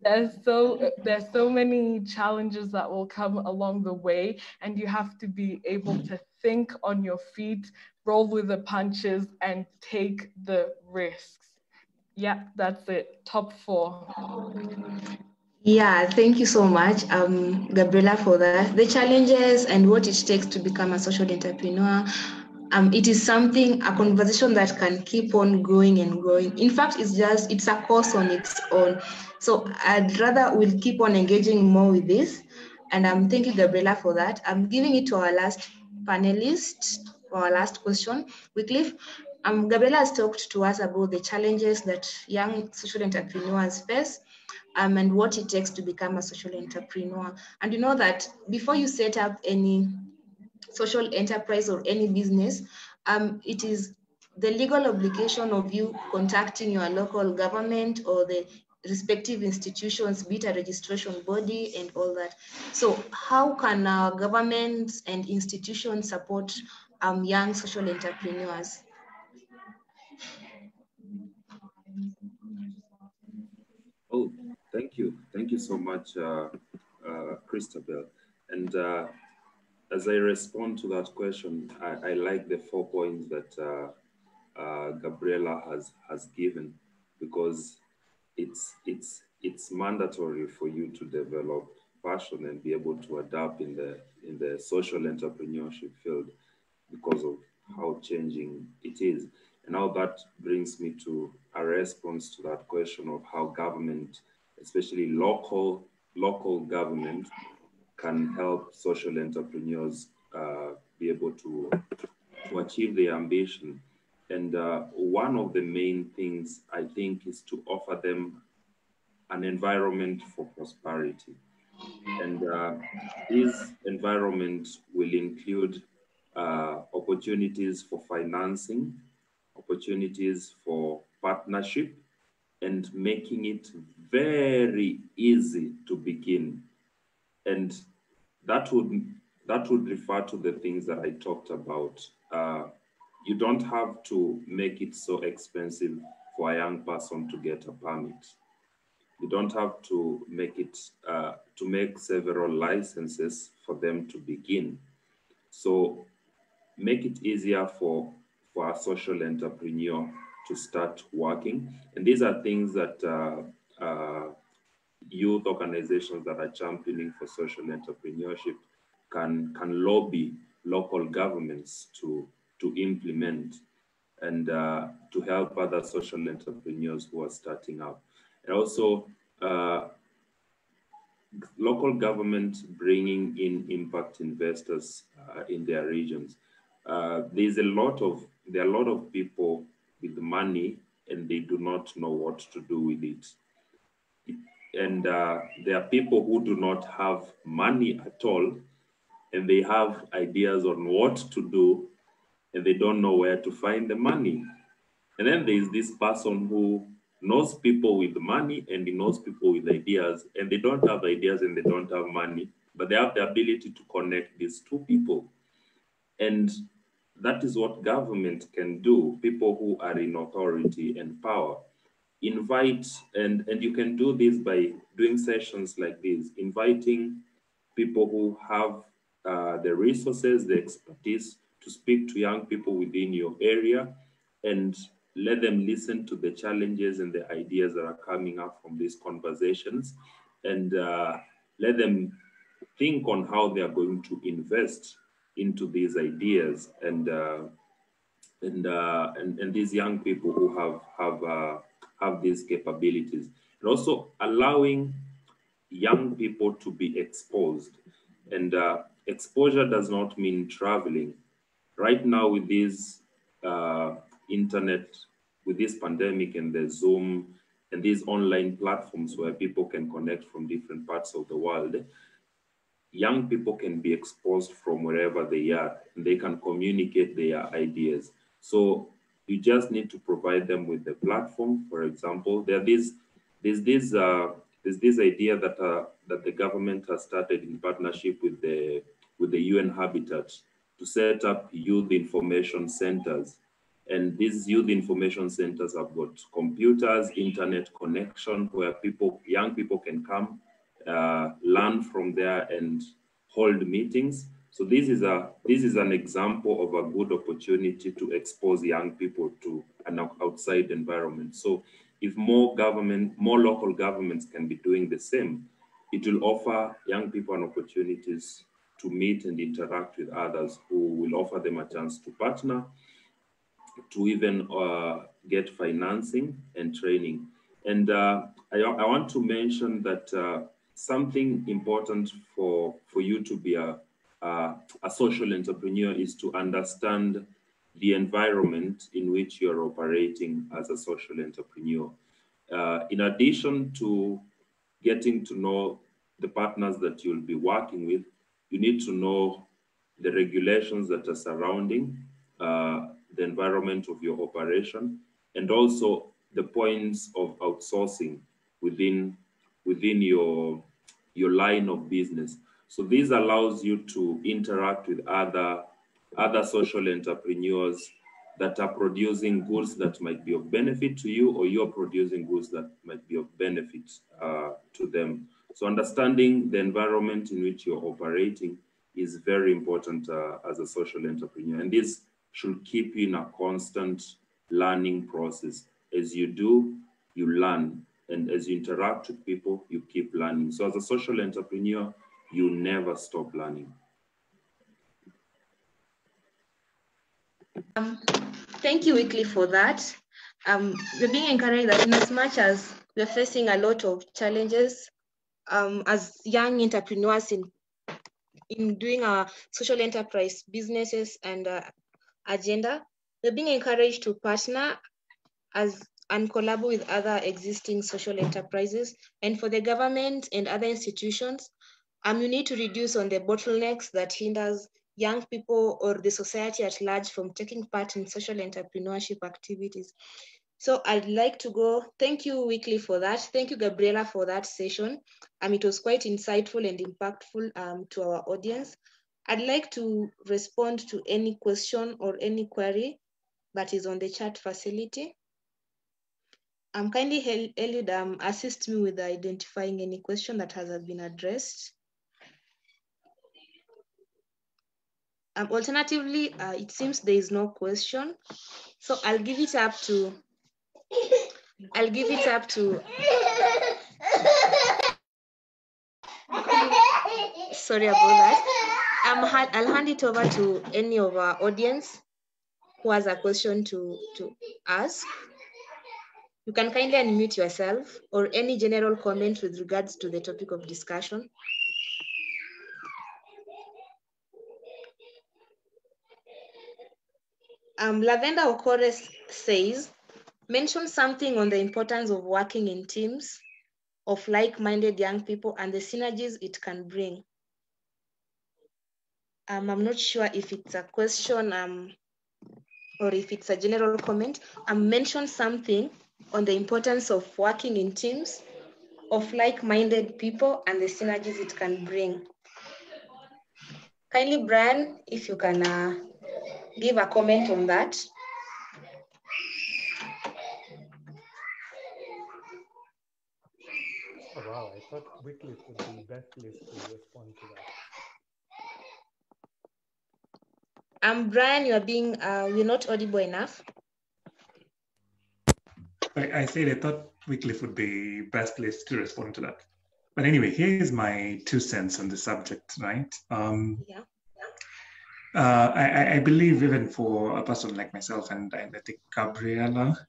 There's so many challenges that will come along the way, and you have to be able to think on your feet, roll with the punches, and take the risks. Yeah, that's it. Top 4. Yeah, thank you so much, Gabriela, for that. The challenges and what it takes to become a social entrepreneur. It is a conversation that can keep on going and going. In fact, it's a course on its own. So I'd rather we'll keep on engaging more with this. And thank you, Gabriela, for that. I'm giving it to our last panelist for our last question. Wycliffe, Gabriela has talked to us about the challenges that young social entrepreneurs face. And what it takes to become a social entrepreneur. And you know that before you set up any social enterprise or any business, it is the legal obligation of you contacting your local government or the respective institutions, be it a registration body and all that. So how can our governments and institutions support young social entrepreneurs? Oh, thank you. Thank you so much, Christabel. And as I respond to that question, I like the 4 points that Gabriela has given, because it's mandatory for you to develop passion and be able to adapt in the social entrepreneurship field because of how changing it is. And now that brings me to a response to that question of how government, especially local government, can help social entrepreneurs be able to achieve their ambition. And one of the main things, I think, is to offer them an environment for prosperity. And this environment will include opportunities for financing, opportunities for partnership, and making it very easy to begin. And that would refer to the things that I talked about. You don't have to make it so expensive for a young person to get a permit. You don't have to make it to make several licenses for them to begin. So make it easier for a social entrepreneur to start working. And these are things that youth organizations that are championing for social entrepreneurship can lobby local governments to implement and to help other social entrepreneurs who are starting up. And also local government bringing in impact investors in their regions. There are a lot of people with money and they do not know what to do with it. And there are people who do not have money at all, and they have ideas on what to do, and they don't know where to find the money. And then there is this person who knows people with money and he knows people with ideas, and they don't have ideas and they don't have money, but they have the ability to connect these two people. And that is what government can do, people who are in authority and power. Invite, and you can do this by doing sessions like this, inviting people who have the resources, the expertise to speak to young people within your area and let them listen to the challenges and the ideas that are coming up from these conversations, and let them think on how they are going to invest into these ideas, and these young people who have these capabilities, and also allowing young people to be exposed. And exposure does not mean traveling. Right now, with this internet, with this pandemic and the Zoom and these online platforms where people can connect from different parts of the world, young people can be exposed from wherever they are, and they can communicate their ideas. So you just need to provide them with the platform. For example, there's this idea that the government has started in partnership with the UN Habitat to set up youth information centers. And these youth information centers have got computers, internet connection, where young people can come, learn from there and hold meetings. So this is an example of a good opportunity to expose young people to an outside environment. So if more local governments can be doing the same, it will offer young people an opportunities to meet and interact with others who will offer them a chance to partner, to even get financing and training. And I want to mention that something important for you to be a social entrepreneur is to understand the environment in which you're operating as a social entrepreneur. In addition to getting to know the partners that you'll be working with, you need to know the regulations that are surrounding the environment of your operation, and also the points of outsourcing within your line of business. So this allows you to interact with other social entrepreneurs that are producing goods that might be of benefit to you, or you're producing goods that might be of benefit to them. So understanding the environment in which you're operating is very important as a social entrepreneur. And this should keep you in a constant learning process. As you do, you learn. And as you interact with people, you keep learning. So as a social entrepreneur, you never stop learning. Thank you, Weekly, for that. We're being encouraged that in as much as we're facing a lot of challenges as young entrepreneurs in doing our social enterprise businesses and agenda, we're being encouraged to partner and collaborate with other existing social enterprises. And for the government and other institutions, you need to reduce on the bottlenecks that hinders young people or the society at large from taking part in social entrepreneurship activities. So I'd like to go, thank you, Weekly, for that. Thank you, Gabriela, for that session. It was quite insightful and impactful to our audience. I'd like to respond to any question or any query that is on the chat facility. Kindly, Eliud, assist me with identifying any question that has been addressed. Alternatively, it seems there is no question. So I'll give it up to sorry about that. I'll hand it over to any of our audience who has a question to ask. You can kindly unmute yourself, or any general comment with regards to the topic of discussion. Lavenda Okore says, mention something on the importance of working in teams of like-minded young people and the synergies it can bring. I'm not sure if it's a question or if it's a general comment. Mention something on the importance of working in teams of like-minded people and the synergies it can bring. Kindly, Brian, if you can give a comment on that. Oh, wow, I thought Wycliffe would be best placed to respond to that. Brian, you're not audible enough. I said I thought Wycliffe would be best placed to respond to that. But anyway, here's my 2 cents on the subject, right? I believe even for a person like myself and I think Gabriela,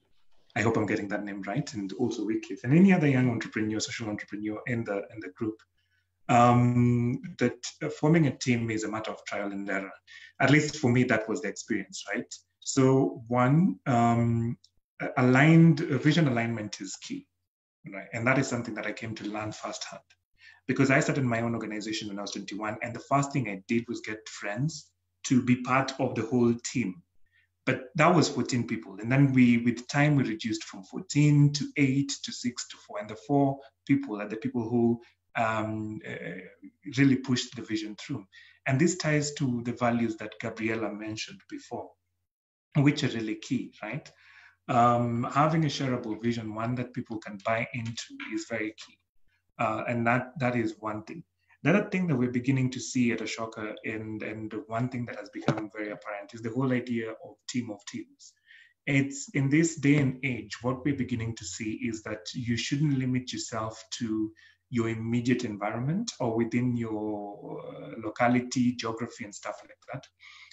I hope I'm getting that name right, and also Wycliffe, and any other young entrepreneur, social entrepreneur in the group, that forming a team is a matter of trial and error. At least for me, that was the experience, right? So one, vision alignment is key, right? And that is something that I came to learn firsthand, because I started my own organization when I was 21, and the first thing I did was get friends to be part of the whole team. But that was 14 people. And then with time, we reduced from 14 to 8 to 6 to 4. And the 4 people are the people who really pushed the vision through. And this ties to the values that Gabriela mentioned before, which are really key, right? Having a shareable vision, one that people can buy into, is very key. And that is one thing. The other thing that we're beginning to see at Ashoka, and one thing that has become very apparent, is the whole idea of team of teams. It's in this day and age, what we're beginning to see is that you shouldn't limit yourself to your immediate environment or within your locality, geography, and stuff like that.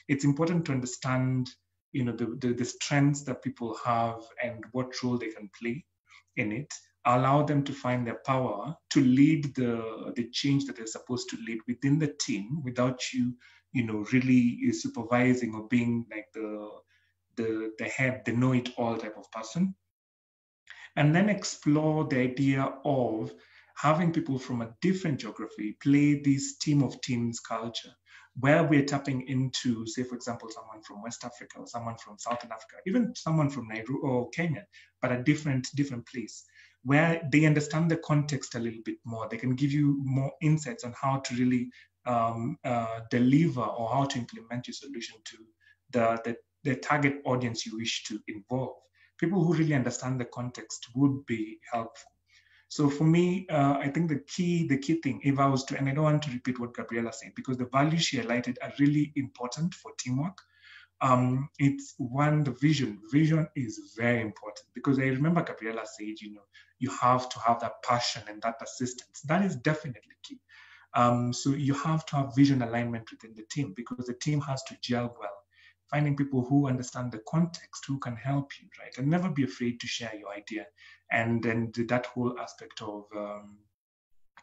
It's important to understand, the strengths that people have and what role they can play in it. Allow them to find their power to lead the change that they're supposed to lead within the team without you, really supervising or being like the head, the know-it-all type of person. And then explore the idea of having people from a different geography play this team of teams culture, where we're tapping into, say, for example, someone from West Africa or someone from Southern Africa, even someone from Nairobi or Kenya, but a different place, where they understand the context a little bit more. They can give you more insights on how to really deliver or how to implement your solution to the target audience you wish to involve. People who really understand the context would be helpful. So for me, I think the key thing, if I was to, and I don't want to repeat what Gabriela said, because the values she highlighted are really important for teamwork. It's one, the vision. Vision is very important, because I remember Gabriela said, you have to have that passion and that persistence. That is definitely key. So you have to have vision alignment within the team, because the team has to gel well. Finding people who understand the context, who can help you, right? And never be afraid to share your idea. And then that whole aspect of,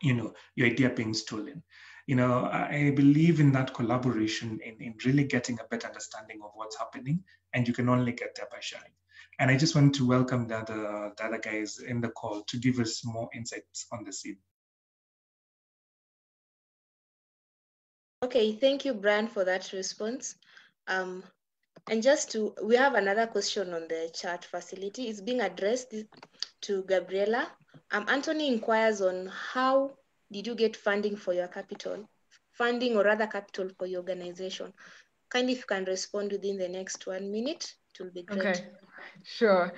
your idea being stolen. I believe in that collaboration, in really getting a better understanding of what's happening, and you can only get there by sharing. And I just want to welcome the other guys in the call to give us more insights on the scene. Okay, thank you, Brian, for that response. And we have another question on the chat facility. It's being addressed to Gabriela. Anthony inquires on how did you get funding for your capital for your organization? Kindly, if you can respond within the next 1 minute, it will be great. Okay, sure.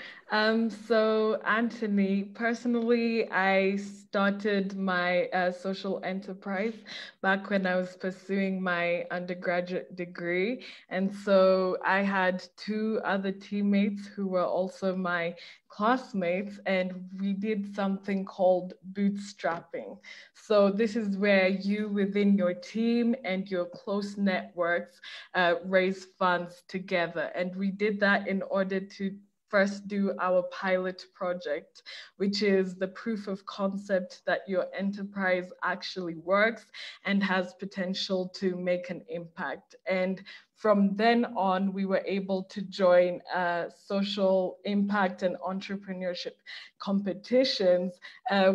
So Anthony, personally, I started my social enterprise back when I was pursuing my undergraduate degree. And so I had 2 other teammates who were also my classmates, and we did something called bootstrapping. So this is where you within your team and your close networks raise funds together. And we did that in order to first do our pilot project, which is the proof of concept that your enterprise actually works and has potential to make an impact. And from then on, we were able to join social impact and entrepreneurship competitions,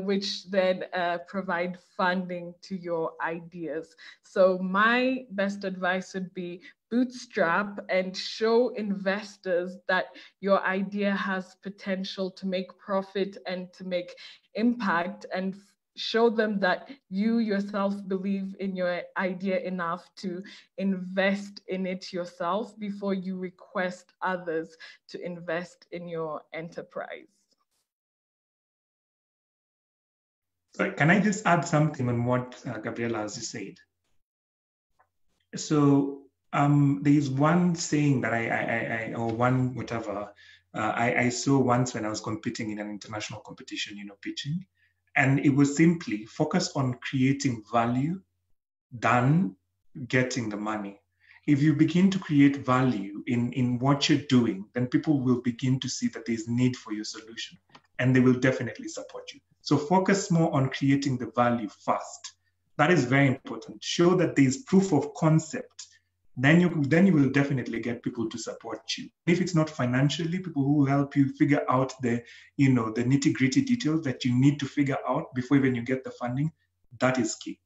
which then provide funding to your ideas. So my best advice would be bootstrap and show investors that your idea has potential to make profit and to make impact, and show them that you yourself believe in your idea enough to invest in it yourself before you request others to invest in your enterprise. So can I just add something on what Gabriela has just said? So there is one saying that I saw once when I was competing in an international competition, pitching. And it was simply focus on creating value than getting the money. if you begin to create value in what you're doing, then people will begin to see that there's need for your solution, and they will definitely support you. So focus more on creating the value first. That is very important. Show that there's proof of concept. Then you will definitely get people to support you. If it's not financially, people who will help you figure out the nitty-gritty details that you need to figure out before even you get the funding. That is key.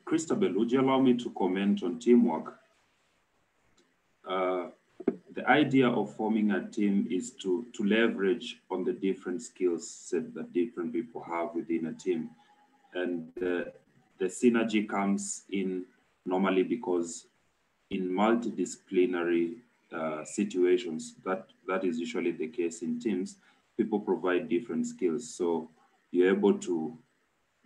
Christabel, would you allow me to comment on teamwork? The idea of forming a team is to leverage on the different skills set that different people have within a team. And the synergy comes in normally because in multidisciplinary situations, that is usually the case in teams, people provide different skills. So you're able to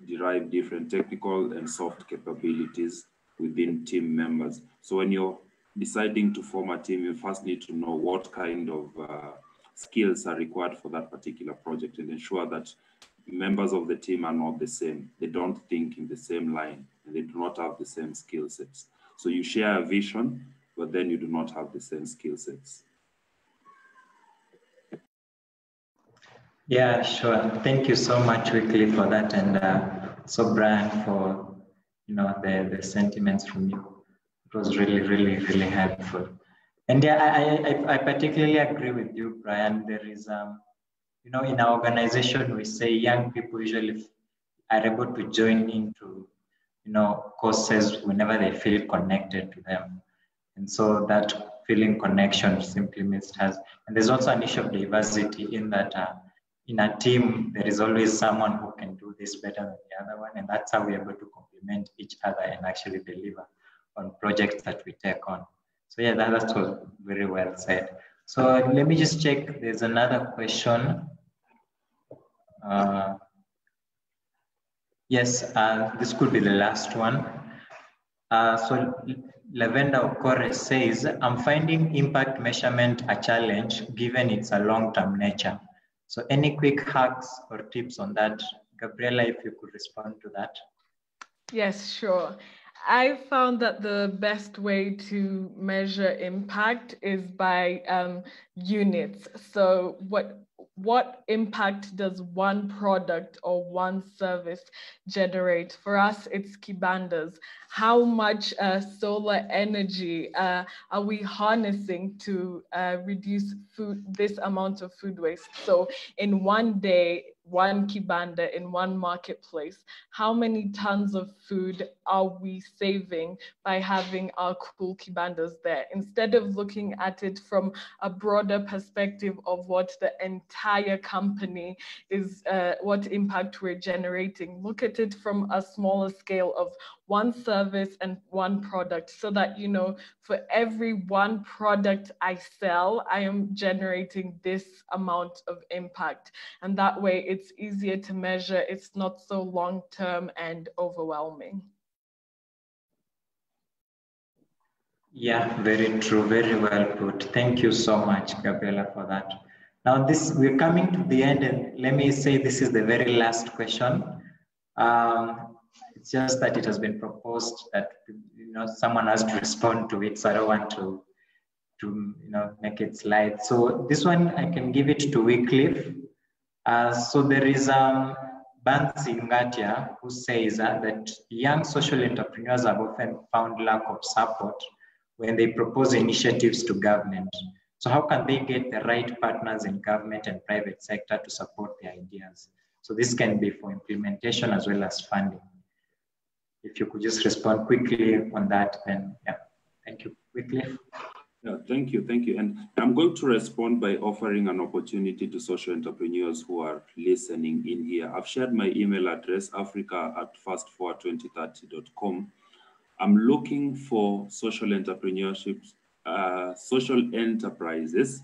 derive different technical and soft capabilities within team members. So when you're deciding to form a team, you first need to know what kind of skills are required for that particular project and ensure that members of the team are not the same. They don't think in the same line and they do not have the same skill sets. So you share a vision, but then you do not have the same skill sets. Yeah, sure. Thank you so much, Wycliffe, for that, and so Brian for the sentiments from you. It was really, really, really helpful. And yeah, I particularly agree with you, Brian. There is in our organization we say young people usually are able to join into courses whenever they feel connected to them, and so that feeling connection simply means and there's also an issue of diversity in that. In a team, there is always someone who can do this better than the other one, and that's how we're able to complement each other and actually deliver on projects that we take on. So yeah, that was very well said. So let me just check. There's another question. Yes, this could be the last one. So Lavenda Okore says, I'm finding impact measurement a challenge given it's a long-term nature. So any quick hacks or tips on that? Gabriela, if you could respond to that. Yes, sure. I found that the best way to measure impact is by units. So what impact does one product or one service generate? For us, it's kibandas. How much solar energy are we harnessing to reduce this amount of food waste? So in one day, one kibanda in one marketplace, how many tons of food are we saving by having our cool kibandas there? Instead of looking at it from a broader perspective of what the entire company is, what impact we're generating, look at it from a smaller scale of one service and one product, so that, for every one product I sell, I am generating this amount of impact. And that way it's easier to measure. It's not so long-term and overwhelming. Yeah, very true. Very well put. Thank you so much, Gabriela, for that. Now we're coming to the end, and let me say this is the very last question. It's just that it has been proposed that someone has to respond to it, so I don't want to make it slide. So this one I can give it to Wycliffe. So there is Bansi Ngatia who says that young social entrepreneurs have often found lack of support when they propose initiatives to government. So how can they get the right partners in government and private sector to support their ideas? So this can be for implementation as well as funding. If you could just respond quickly on that, then yeah. Thank you. Wycliffe. Yeah, thank you. And I'm going to respond by offering an opportunity to social entrepreneurs who are listening in here. I've shared my email address, africa@fastforward2030.com. I'm looking for social entrepreneurship, social enterprises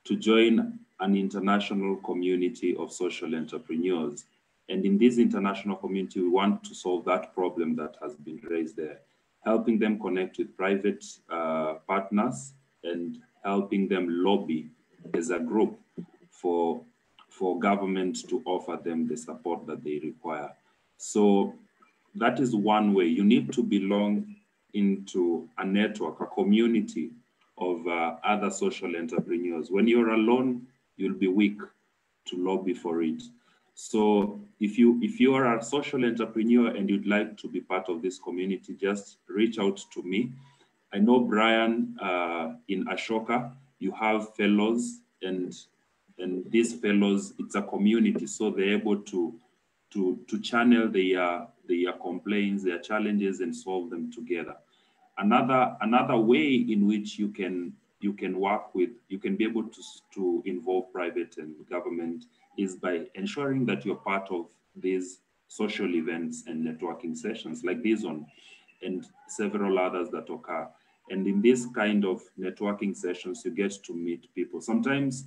to join an international community of social entrepreneurs. And in this international community, we want to solve that problem that has been raised there, helping them connect with private partners and helping them lobby as a group for for government to offer them the support that they require. So that is one way. You need to belong into a network, a community of other social entrepreneurs. When you're alone, you'll be weak to lobby for it. So if you are a social entrepreneur and you'd like to be part of this community, just reach out to me. I know, Brian, in Ashoka, you have fellows, and these fellows, it's a community, so they're able to channel their complaints, their challenges, and solve them together. Another way in which you can work with, you can be able to involve private and government is by ensuring that you're part of these social events and networking sessions like this one and several others that occur. And in this kind of networking sessions, you get to meet people. Sometimes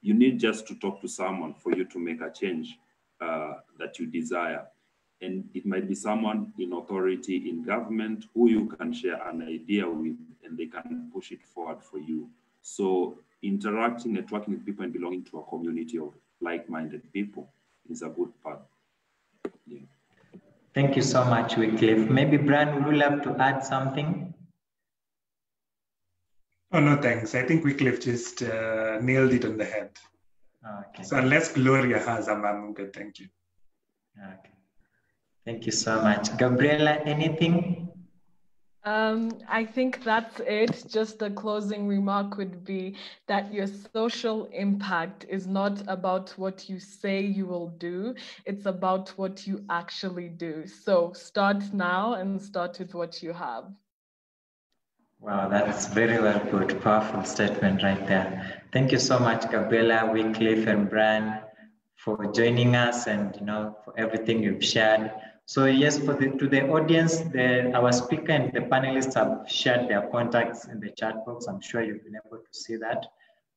you need just to talk to someone for you to make a change that you desire. And it might be someone in authority in government who you can share an idea with, and they can push it forward for you. So interacting, networking with people and belonging to a community of like-minded people is a good part. Yeah. Thank you so much, Wycliffe. Maybe Brian, would you love to add something? Oh, no, thanks. I think Wycliffe just nailed it on the head. Okay. So unless Gloria has, I'm good. Thank you. Okay. Thank you so much. Gabriela, anything? I think that's it. Just a closing remark would be that your social impact is not about what you say you will do. It's about what you actually do. So start now and start with what you have. Wow, that's very well put. Powerful statement right there. Thank you so much, Gabriela, Wycliffe, and Brian, for joining us and for everything you've shared. So yes, to the audience, our speaker and the panelists have shared their contacts in the chat box. I'm sure you've been able to see that.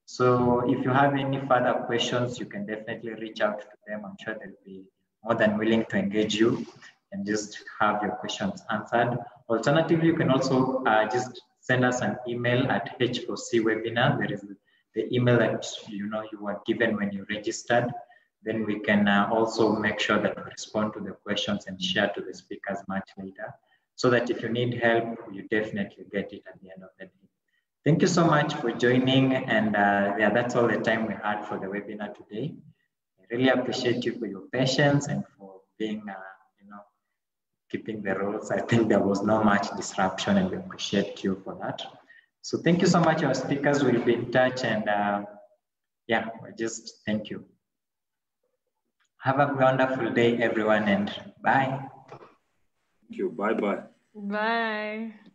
So if you have any further questions, you can definitely reach out to them. I'm sure they'll be more than willing to engage you and just have your questions answered. Alternatively, you can also just send us an email at H4C-webinar. There is the email that you were given when you registered. Then we can also make sure that we respond to the questions and share to the speakers much later, so that if you need help, you definitely get it at the end of the day. Thank you so much for joining, and yeah, that's all the time we had for the webinar today. I really appreciate you for your patience and for being, keeping the rules. I think there was not much disruption, and we appreciate you for that. So thank you so much. Our speakers will be in touch, and yeah, just thank you. Have a wonderful day, everyone, and bye. Thank you. Bye-bye. Bye.